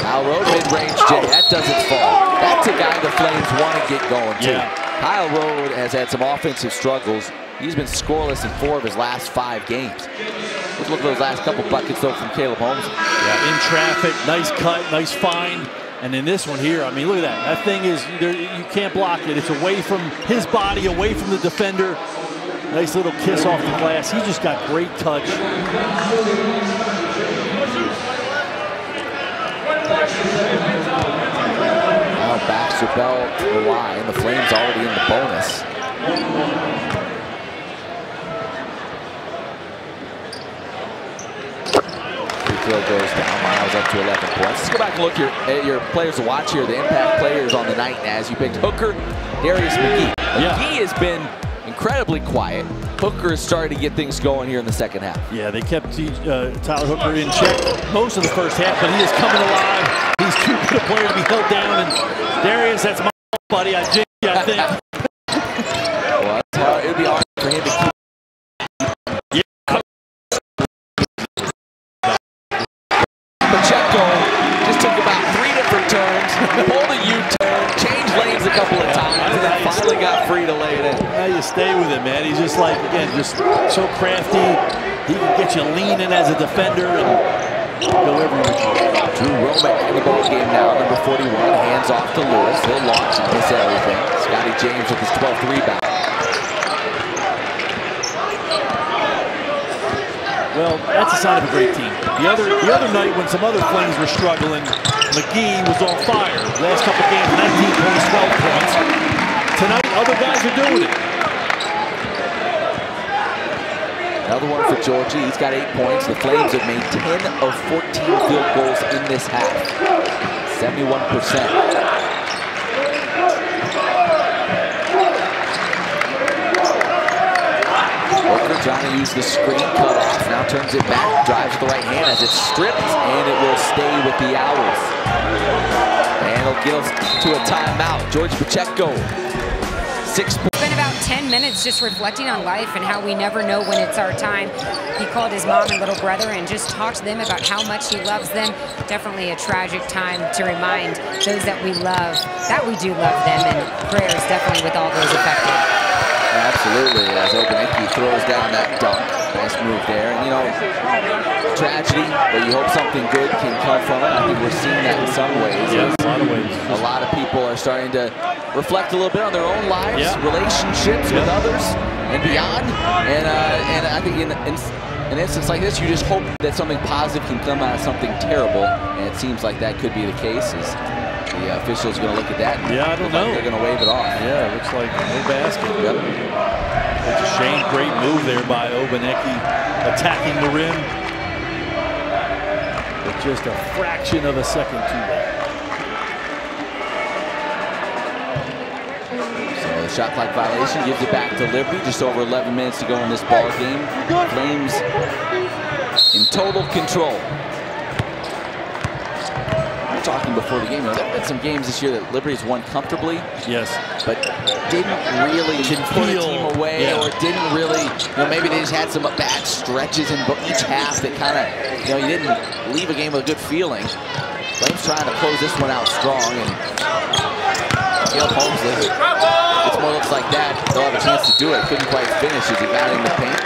Kyle Rowe, mid-range J, that doesn't fall. That's a guy the Flames want to get going too. Kyle Rowe has had some offensive struggles. He's been scoreless in 4 of his last 5 games. Let's look at those last couple buckets though from Caleb Holmes. Yeah, in traffic, nice cut, nice find. And in this one here, I mean, look at that. That thing is, you can't block it. It's away from his body, away from the defender. Nice little kiss off the glass. He just got great touch. Now Baxter Bell to the line. The Flames already in the bonus. Free throw goes down. Miles up to 11 points. Let's go back and look at your players to watch here. The impact players on the night. As you picked Hooker, Darius McGee. McGee has been incredibly quiet. Hooker is starting to get things going here in the second half. Yeah, they kept Tyler Hooker in check most of the first half, but he is coming alive. He's too good a player to be held down. And Darius, that's my buddy. I think. Well, that's how it would be hard for him to keep. Pacheco just took about 3 different turns, pulled a U-turn, changed lanes a couple of times, and then finally got free to lay it in. Now you stay with him, man. He's just like, again, just so crafty. He can get you leaning as a defender and go everywhere. Drew Romick in the ball game now, number 41, hands off to Lewis. He'll launch and miss everything. Scottie James with his 12th rebound. Well, that's a sign of a great team. The other night when some other Flames were struggling, McGee was on fire. Last couple games, 19 points, 12 points. Tonight, other guys are doing it. Another one for Georgie. He's got 8 points. The Flames have made 10 of 14 field goals in this half. 71%. Trying to use the screen cutoff. Now turns it back, drives with the right hand as it's stripped, and it will stay with the Owls. And it'll get us to a timeout. George Pacheco, 6 points. It's been about 10 minutes just reflecting on life and how we never know when it's our time. He called his mom and little brother and just talked to them about how much he loves them. Definitely a tragic time to remind those that we love that we do love them, and prayers definitely with all those affected. Absolutely, as Obaneki throws down that dunk. Nice move there. And, you know, tragedy, but you hope something good can come from it. I think we're seeing that in some ways. Yeah, a lot of ways. A lot of people are starting to reflect a little bit on their own lives, relationships with others, and beyond. And I think in an instance like this, you just hope that something positive can come out of something terrible. And it seems like that could be the case. The official's going to look at that. Yeah, I don't know. They're going to wave it off. Yeah, it looks like no basket. Yep. It's a shame. Great move there by Obaneki, attacking the rim. But just a fraction of a second too late. So the shot clock violation gives it back to Liberty. Just over 11 minutes to go in this ball game. Flames in total control. Talking before the game, there have been some games this year that Liberty's won comfortably. Yes. But didn't put a team away, or didn't really, maybe they just had some bad stretches in each half that kind of, you didn't leave a game with a good feeling. Flames trying to close this one out strong, and Caleb Holmesley, it's more looks like that. They'll have a chance to do it. Couldn't quite finish as he got in the paint.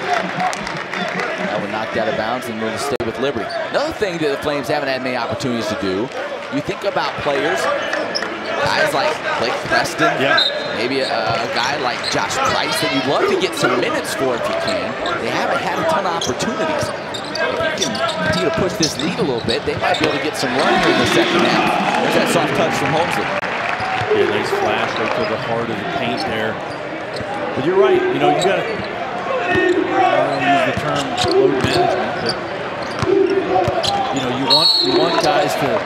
That one knocked out of bounds and will stay with Liberty. Another thing that the Flames haven't had many opportunities to do, you think about players, guys like Blake Preston, maybe a guy like Josh Price that you'd love to get some minutes for if you can. They haven't had a ton of opportunities. If you can continue to push this lead a little bit, they might be able to get some run here in the second half. There's that soft touch from Holmesley. Yeah, nice flash right to the heart of the paint there. But you're right, you got to, I don't use the term load management, but you want guys to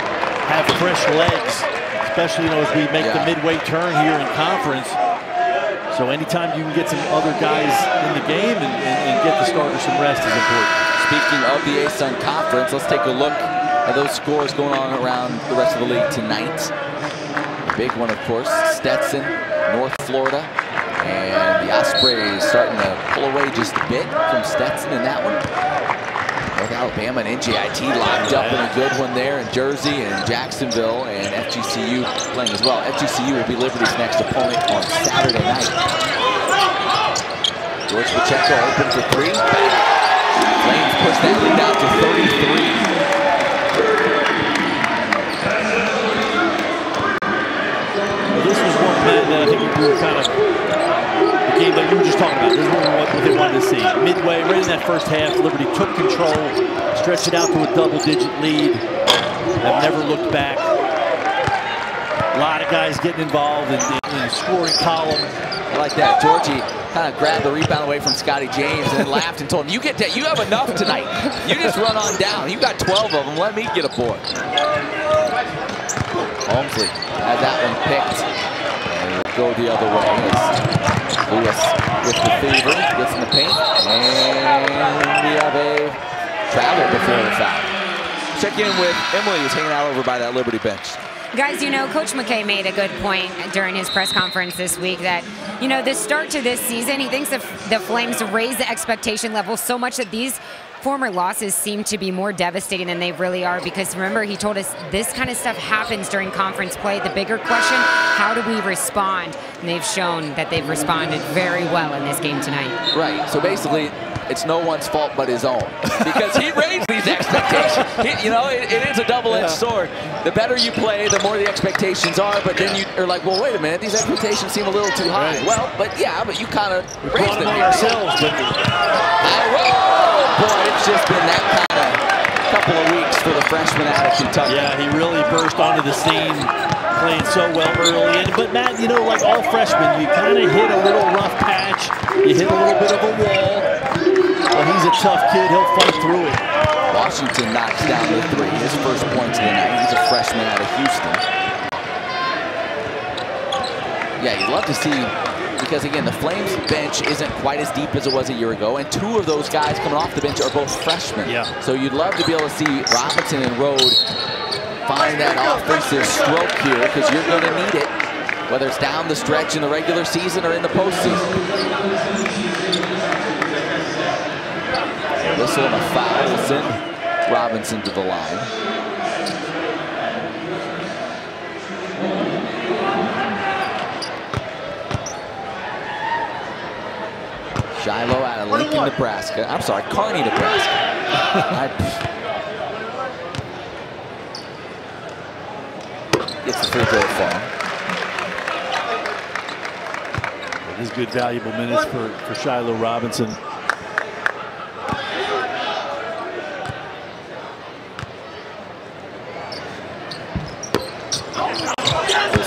have fresh legs, especially as we make the midway turn here in conference. So anytime you can get some other guys in the game and get the starters some rest is important. Speaking of the ASUN Conference, let's take a look at those scores going on around the rest of the league tonight. The big one, of course, Stetson, North Florida, and the Ospreys starting to pull away just a bit from Stetson in that one. North Alabama and NJIT locked up in a good one there in Jersey and Jacksonville, and FGCU playing as well. FGCU will be Liberty's next opponent on Saturday night. George Pacheco open for three. Flames push that lead out to 33. Well, this was one that I think we were kind of the game that you were just talking about. This is what they wanted to see. Midway, right in that first half, Liberty took control, stretched it out to a double-digit lead. Have never looked back. A lot of guys getting involved in the scoring column. I like that. Georgie kind of grabbed the rebound away from Scottie James and then laughed and told him, you have enough tonight. You just run on down. You got 12 of them. Let me get a board. Holmesley had that one picked. And it'll go the other way. Lewis with the fever, gets in the paint, and we have a travel before the foul. Check in with Emily, who's hanging out over by that Liberty bench. Guys, Coach McKay made a good point during his press conference this week that, the start to this season, he thinks the Flames raise the expectation level so much that these former losses seem to be more devastating than they really are, because remember, he told us this kind of stuff happens during conference play. The bigger question, how do we respond? And they've shown that they've responded very well in this game tonight. Right, so basically, it's no one's fault but his own, because he raised these expectations. It is a double-edged sword. The better you play, the more the expectations are, but then you are like, well, wait a minute, these expectations seem a little too high. Right. Well, but you kind of raised them ourselves. But high roll! boy, it's just been that kind of couple of weeks for the freshman out of Kentucky. Yeah, he really burst onto the scene, playing so well early. But Matt, you know, like all freshmen, you kind of hit a little rough patch. You hit a little bit of a wall. Well, he's a tough kid. He'll fight through it. Washington knocks down the three. His first points of the night. He's a freshman out of Houston. Yeah, you'd love to see, because again, the Flames bench isn't quite as deep as it was a year ago, and two of those guys coming off the bench are both freshmen. Yeah. So you'd love to be able to see Robinson and Rode find that offensive stroke here, because you're going to need it, whether it's down the stretch in the regular season or in the postseason. Whistle and a foul will send Robinson to the line. Shiloh out of Lincoln, Nebraska. I'm sorry, Kearney, Nebraska. Gets the free throw fall. It is good, valuable minutes for Shiloh Robinson.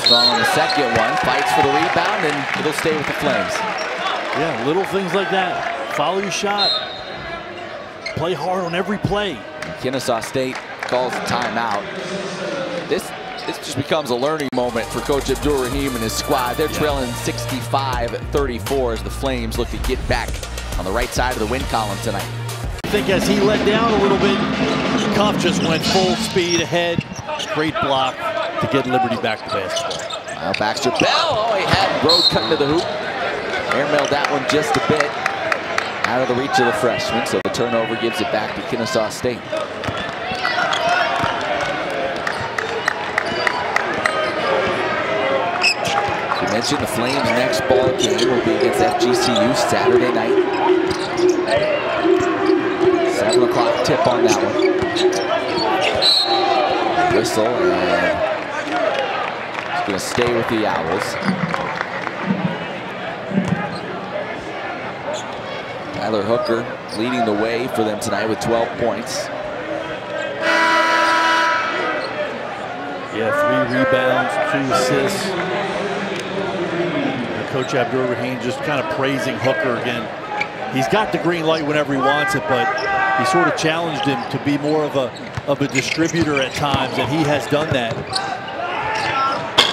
Strong on the second one, fights for the rebound, and it'll stay with the Flames. Yeah, little things like that. Follow your shot. Play hard on every play. Kennesaw State calls a timeout. This just becomes a learning moment for Coach Abdur-Rahim and his squad. They're trailing 65-34 as the Flames look to get back on the right side of the win column tonight. I think as he let down a little bit, Cuff just went full speed ahead. Great block to get Liberty back to basketball. Now Baxter Bell, oh, he had Rode cutting to the hoop. Airmailed that one just a bit out of the reach of the freshman, so the turnover gives it back to Kennesaw State. As we mentioned, the Flames' next ball game will be against FGCU Saturday night. 7 o'clock tip on that one. Whistle, and it's going to stay with the Owls. Tyler Hooker leading the way for them tonight with 12 points. Yeah, 3 rebounds, 2 assists. And Coach Abdur-Rahim just kind of praising Hooker again. He's got the green light whenever he wants it, but he sort of challenged him to be more of a distributor at times, and he has done that.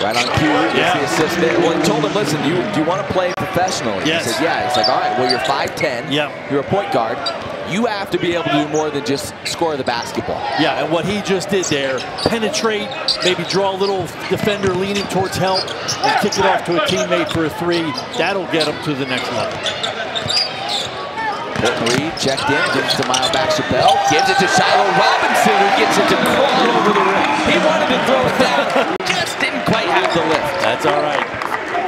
Right on cue, gets the assist there. Well, he told him, listen, do you want to play professionally? Yes. He said, yeah. He's like, all right, well, you're 5'10". Yeah. You're a point guard. You have to be able to do more than just score the basketball. Yeah, and what he just did there, penetrate, maybe draw a little defender leaning towards help, and kick it off to a teammate for a 3. That'll get him to the next level. Colton Reed checked in, gives it to Miles Baxter-Bell, gives it to Shiloh Robinson, who gets it to crawl over the rim. He wanted to throw it down, just didn't quite have the lift. That's all right.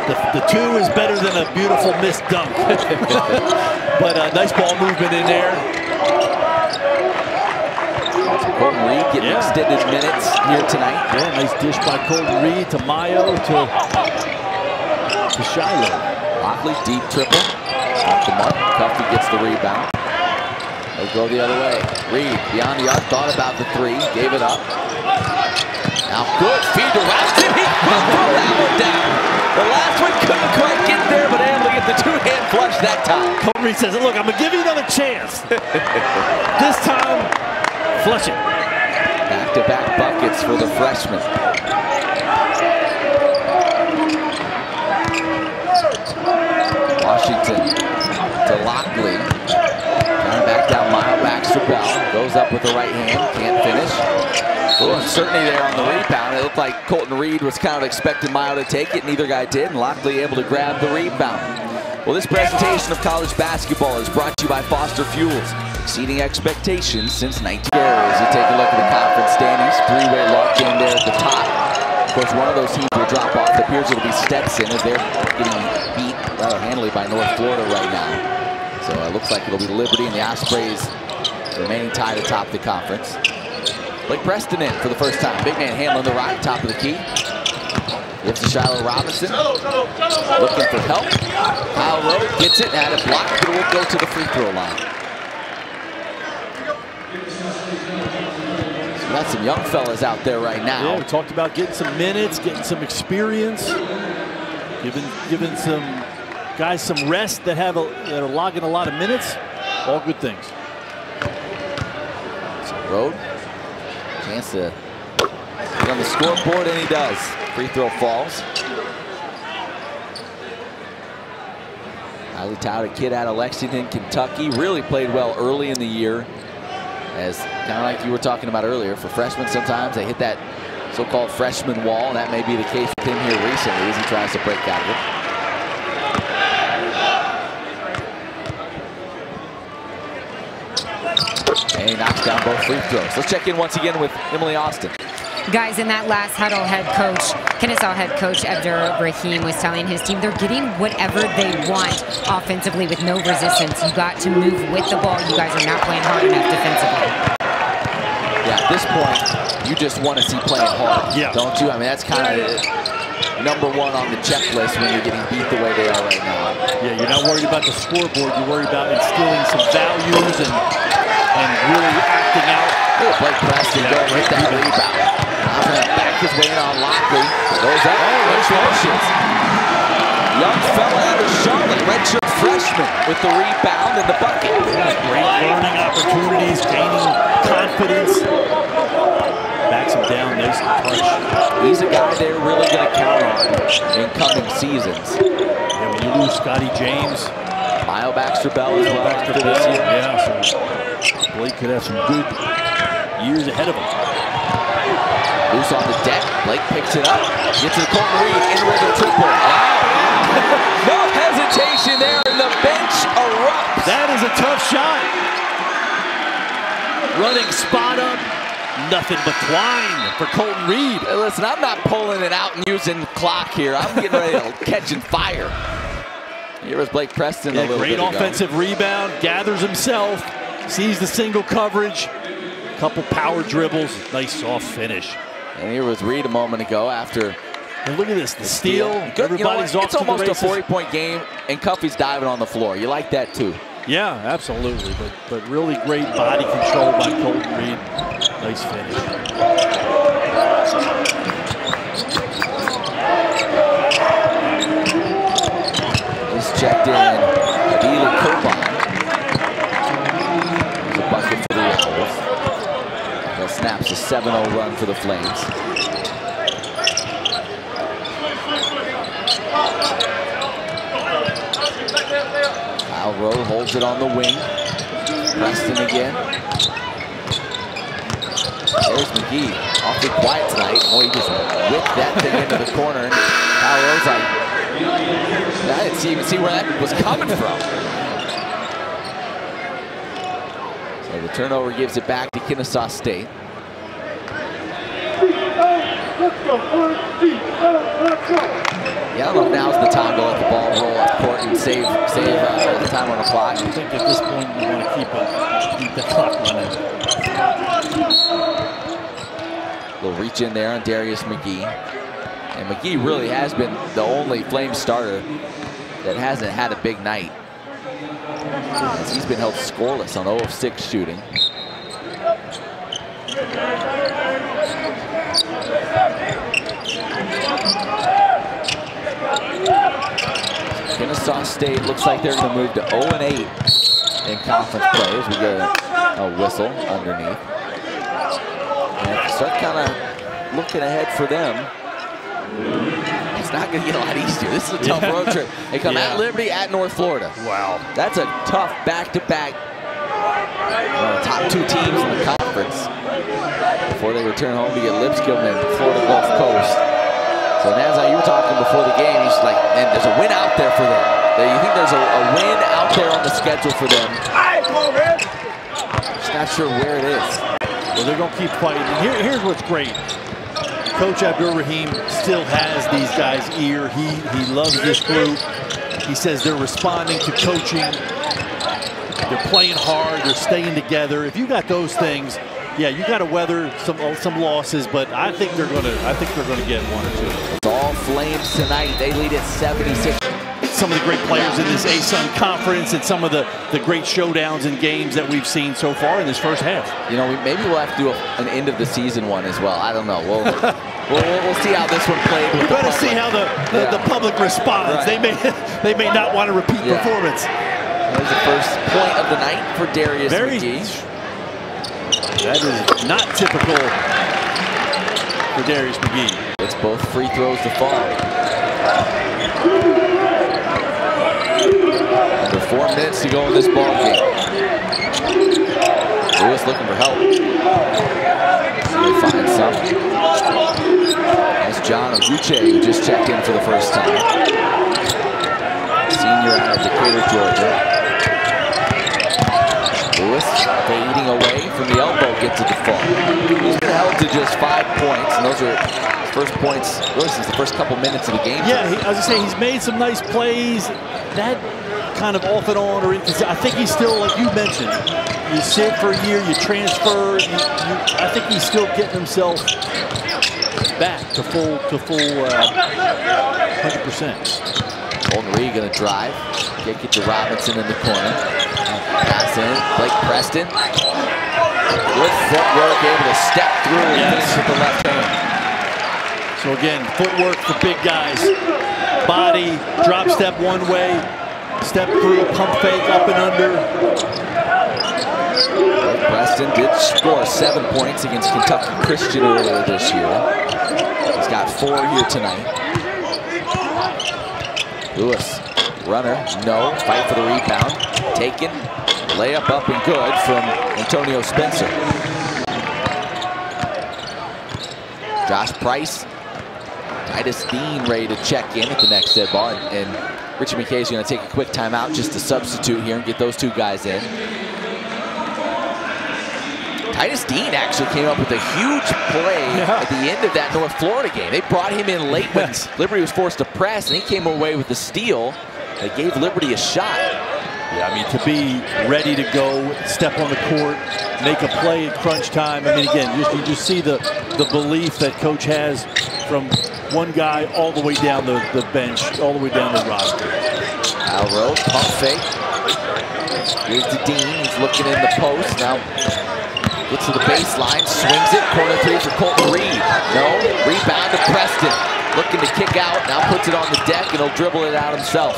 The 2 is better than a beautiful missed dunk. But nice ball movement in there. Colton Reed getting extended minutes here tonight. Yeah, nice dish by Colton Reed to Mayo to Shiloh. Lockley, deep triple. Off the mark. Cuffy gets the rebound. They'll go the other way. Reed, beyond the arc, thought about the 3, gave it up. Now good feed to Robinson. He couldn't throw that one down. The last one couldn't quite get there, but able to get the 2-hand flush that time. Colton Reed says, look, I'm going to give you another chance. This time, flush it. Back-to-back buckets for the freshman. Washington to Lockley. Trying to back down Miles Baxter-Bell. Goes up with the right hand. Can't finish. A little uncertainty there on the rebound. It looked like Colton Reed was kind of expecting Miles to take it. Neither guy did, and Lockley able to grab the rebound. Well, this presentation of college basketball is brought to you by Foster Fuels, exceeding expectations since 19. As you take a look at the conference standings, 3-way lock in there at the top. Of course, one of those teams will drop off. It appears it'll be Stetson, as they're getting beat rather handily by North Florida right now. So it looks like it'll be Liberty and the Ospreys remaining tied atop the conference. Blake Preston in for the first time. Big man handling the rock, top of the key. Gives to Shiloh Robinson. Looking for help. Kyle Rowe gets it, had it blocked, but it will go to the free throw line. Got some young fellas out there right now. Yeah, we talked about getting some minutes, getting some experience, giving some guys some rest that are logging a lot of minutes. All good things. Road, chance to get on the scoreboard, and he does. Free throw falls. Highly touted kid out of Lexington, Kentucky. Really played well early in the year. As kind of like you were talking about earlier, for freshmen sometimes they hit that so-called freshman wall, and that may be the case with him here recently as he tries to break out of it. And he knocks down both free throws. Let's check in once again with Emily Austin. Guys, in that last huddle, Kennesaw head coach Abdur Rahim was telling his team they're getting whatever they want offensively with no resistance. You got to move with the ball. You guys are not playing hard enough defensively. Yeah, at this point, you just want to see playing hard, don't you? I mean, that's kind of #1 on the checklist when you're getting beat the way they are right now. Yeah, you're not worried about the scoreboard. You're worried about instilling some values and really acting out. Oh, Blake Preston go hit that rebound. Now going to back his way in on Lockley. Goes up, finishes. Young fella out of Charlotte, redshirt freshman with the rebound and the bucket. Great learning opportunities, gaining confidence. Backs him down, nice touch. He's a guy they're really going to count on in coming seasons. Yeah, when you lose Scottie James. Mile Baxter Bell as well after this year. Yeah, so Blake could have some good years ahead of him. Loose on the deck. Blake picks it up. Gets to the corner read. In with a triple. Wow. No hesitation there, and the bench erupts. That is a tough shot. Running spot up. Nothing but twine for Colton Reed. Hey, listen, I'm not pulling it out and using the clock here. I'm getting ready to catch and fire. Here was Blake Preston a little bit ago. Great offensive rebound. Gathers himself. Sees the single coverage. Couple power dribbles. Nice soft finish. And here was Reed a moment ago after. And look at this, the steal. Good, Everybody's off it's to the almost races. a 40-point game, and Cuffey's diving on the floor. You like that too? Yeah, absolutely. But really great body control by Colton Reed. Nice finish. He's checked in. Adila Koban. There's a bucket for the Owls. That snaps a 7-0 run for the Flames. Kyle Rowe holds it on the wing. Preston again. There's McGee. Awfully quiet tonight. Boy, he just whipped that thing into the corner. And Kyle Rowe's like, I didn't even see where that was coming from. So the turnover gives it back to Kennesaw State. Yeah, I don't know if now's the time to let the ball roll up court and save the time on the clock. I think at this point you want to keep the clock running. Little reach in there on Darius McGee. And McGee really has been the only Flame starter that hasn't had a big night. As he's been held scoreless on 0 of 6 shooting. Kennesaw State looks like they're going to move to 0-8 in conference play as we get a whistle underneath. And if you start kind of looking ahead for them, it's not going to get a lot easier. This is a tough road trip. They come at Liberty, at North Florida. Wow. That's a tough back-to-back. Top 2 teams in the conference before they return home to get Lipscomb and Florida Gulf Coast. So Nazai, you were talking before the game, he's like, man, there's a win out there for them. You think there's a win out there on the schedule for them? Just not sure where it is. Well, they're going to keep fighting. And here's what's great. Coach Abdur Rahim still has these guys' ear. He loves this group. He says they're responding to coaching. They're playing hard. They're staying together. If you got those things, yeah, you got to weather some losses, but I think they're going to get 1 or 2. It's all Flames tonight. They lead at 76. some of the great players in this ASUN conference and some of the great showdowns and games that we've seen so far in this first half. You know, maybe we'll have to do an end of the season one as well. I don't know. We'll see how this one played. We better see how the public responds. Right. They may not want to repeat performance. That was the first point of the night for Darius McGee. That is not typical for Darius McGee. It's both free throws to fall. Under 4 minutes to go in this ball game. Lewis looking for help. He'll find some. That's John Oguche, who just checked in for the first time. Senior out of Decatur, Georgia. Lewis fading away from the elbow, gets it to fall. He's been held to just 5 points, and those are his first points really since the first couple minutes of the game. Yeah, I was gonna say, he's made some nice plays. That kind of off and on, or I think he's still, like you mentioned, you sit for a year, you transfer. I think he's still getting himself back to full 100%. Golden Reed gonna drive, kick it to Robinson in the corner. Pass in, Blake Preston. Good footwork, able to step through and finish with the left hand. So again, footwork for big guys. Body, drop step one way, step through, pump fake, up and under. Blake Preston did score 7 points against Kentucky Christian earlier this year. He's got 4 here tonight. Lewis, runner, no, fight for the rebound, taken, layup up and good from Antonio Spencer. Josh Price, Titus Dean ready to check in at the next dead ball, and Richard McKay is going to take a quick timeout just to substitute here and get those two guys in. Titus Dean actually came up with a huge play at the end of that North Florida game. They brought him in late when Liberty was forced to press, and he came away with the steal that gave Liberty a shot. Yeah, I mean, to be ready to go, step on the court, make a play at crunch time. I mean, again, you just see the belief that Coach has from one guy all the way down the bench, all the way down the roster. Al Rowe, pump fake. Here's to Dean, he's looking in the post. Now gets to the baseline, swings it, corner three for Colton Reed. No, rebound to Preston. Looking to kick out, now puts it on the deck and he'll dribble it out himself.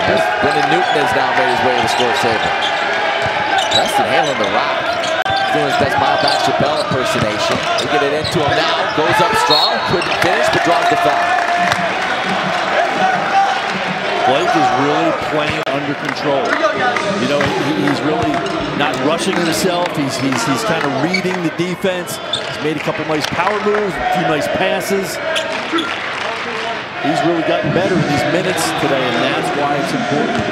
As Brendan Newton has now made his way to the score table. Preston handling the rock. He's doing his best Miles Chappelle impersonation. They get it into him now, goes up strong, couldn't finish, but draws the foul. Blake is really playing under control. You know, he's really not rushing himself. He's kind of reading the defense. He's made a couple nice power moves, a few nice passes. He's really gotten better in these minutes today, and that's why it's important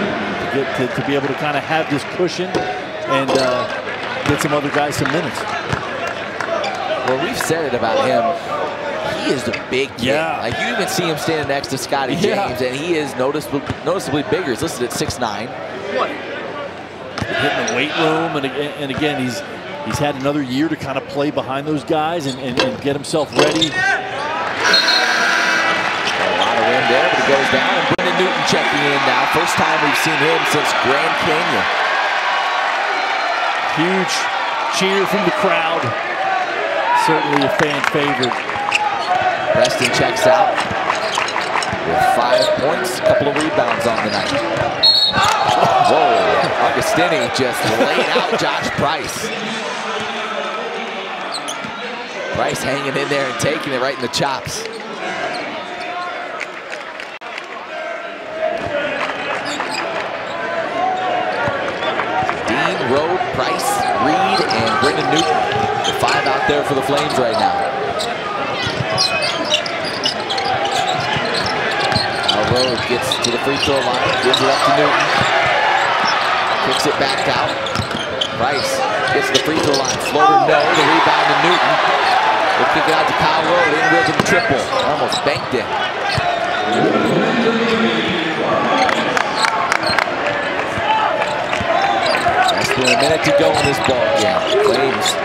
to be able to kind of have this cushion and get some other guys some minutes. Well, we've said it about him. He is a big kid. Yeah. Like, you even see him standing next to Scottie James, and he is noticeably bigger. He's listed at 6'9". Hitting the weight room, and again, he's had another year to kind of play behind those guys and get himself ready. A lot of wind there, but it goes down, and Brendan Newton checking in now. First time we've seen him since Grand Canyon. Huge cheer from the crowd. Certainly a fan favorite. Preston checks out with 5 points, a couple of rebounds on the night. Whoa, Augustini just laid out Josh Price. Price hanging in there and taking it right in the chops. Dean, Rode, Price, Reed, and Brendan Newton. The 5 out there for the Flames right now. Rode gets to the free throw line, gives it up to Newton. Kicks it back out. Price gets to the free throw line. Floater, no. The rebound to Newton. We'll kick it out to Kyle Rode. In rhythm triple. Almost banked it. Less than a minute to go in this ball game. Flames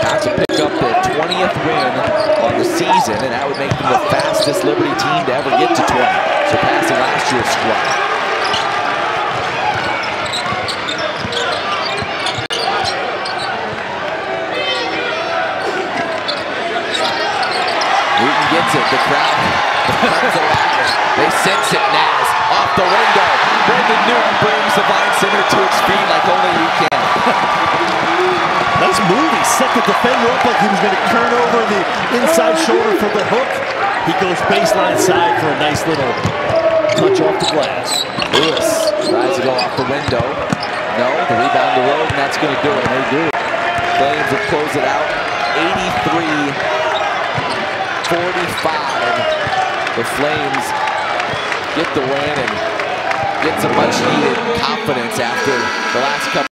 about to pick up their 20th win on the season, and that would make them the fastest Liberty team to ever get to 20, surpassing last year's squad. Newton gets it, the crowd comes alive. They sense it, Naz, off the window. Brendan Newton brings the Vine Center to its feet like only he can. Nice move. He set the defender up like he was going to turn over the inside shoulder for the hook. He goes baseline side for a nice little touch off the glass. Lewis tries to go off the window. No, the rebound to Road, and that's going to do it. They do. Flames will close it out. 83-45. The Flames get the win and get some much needed confidence after the last couple.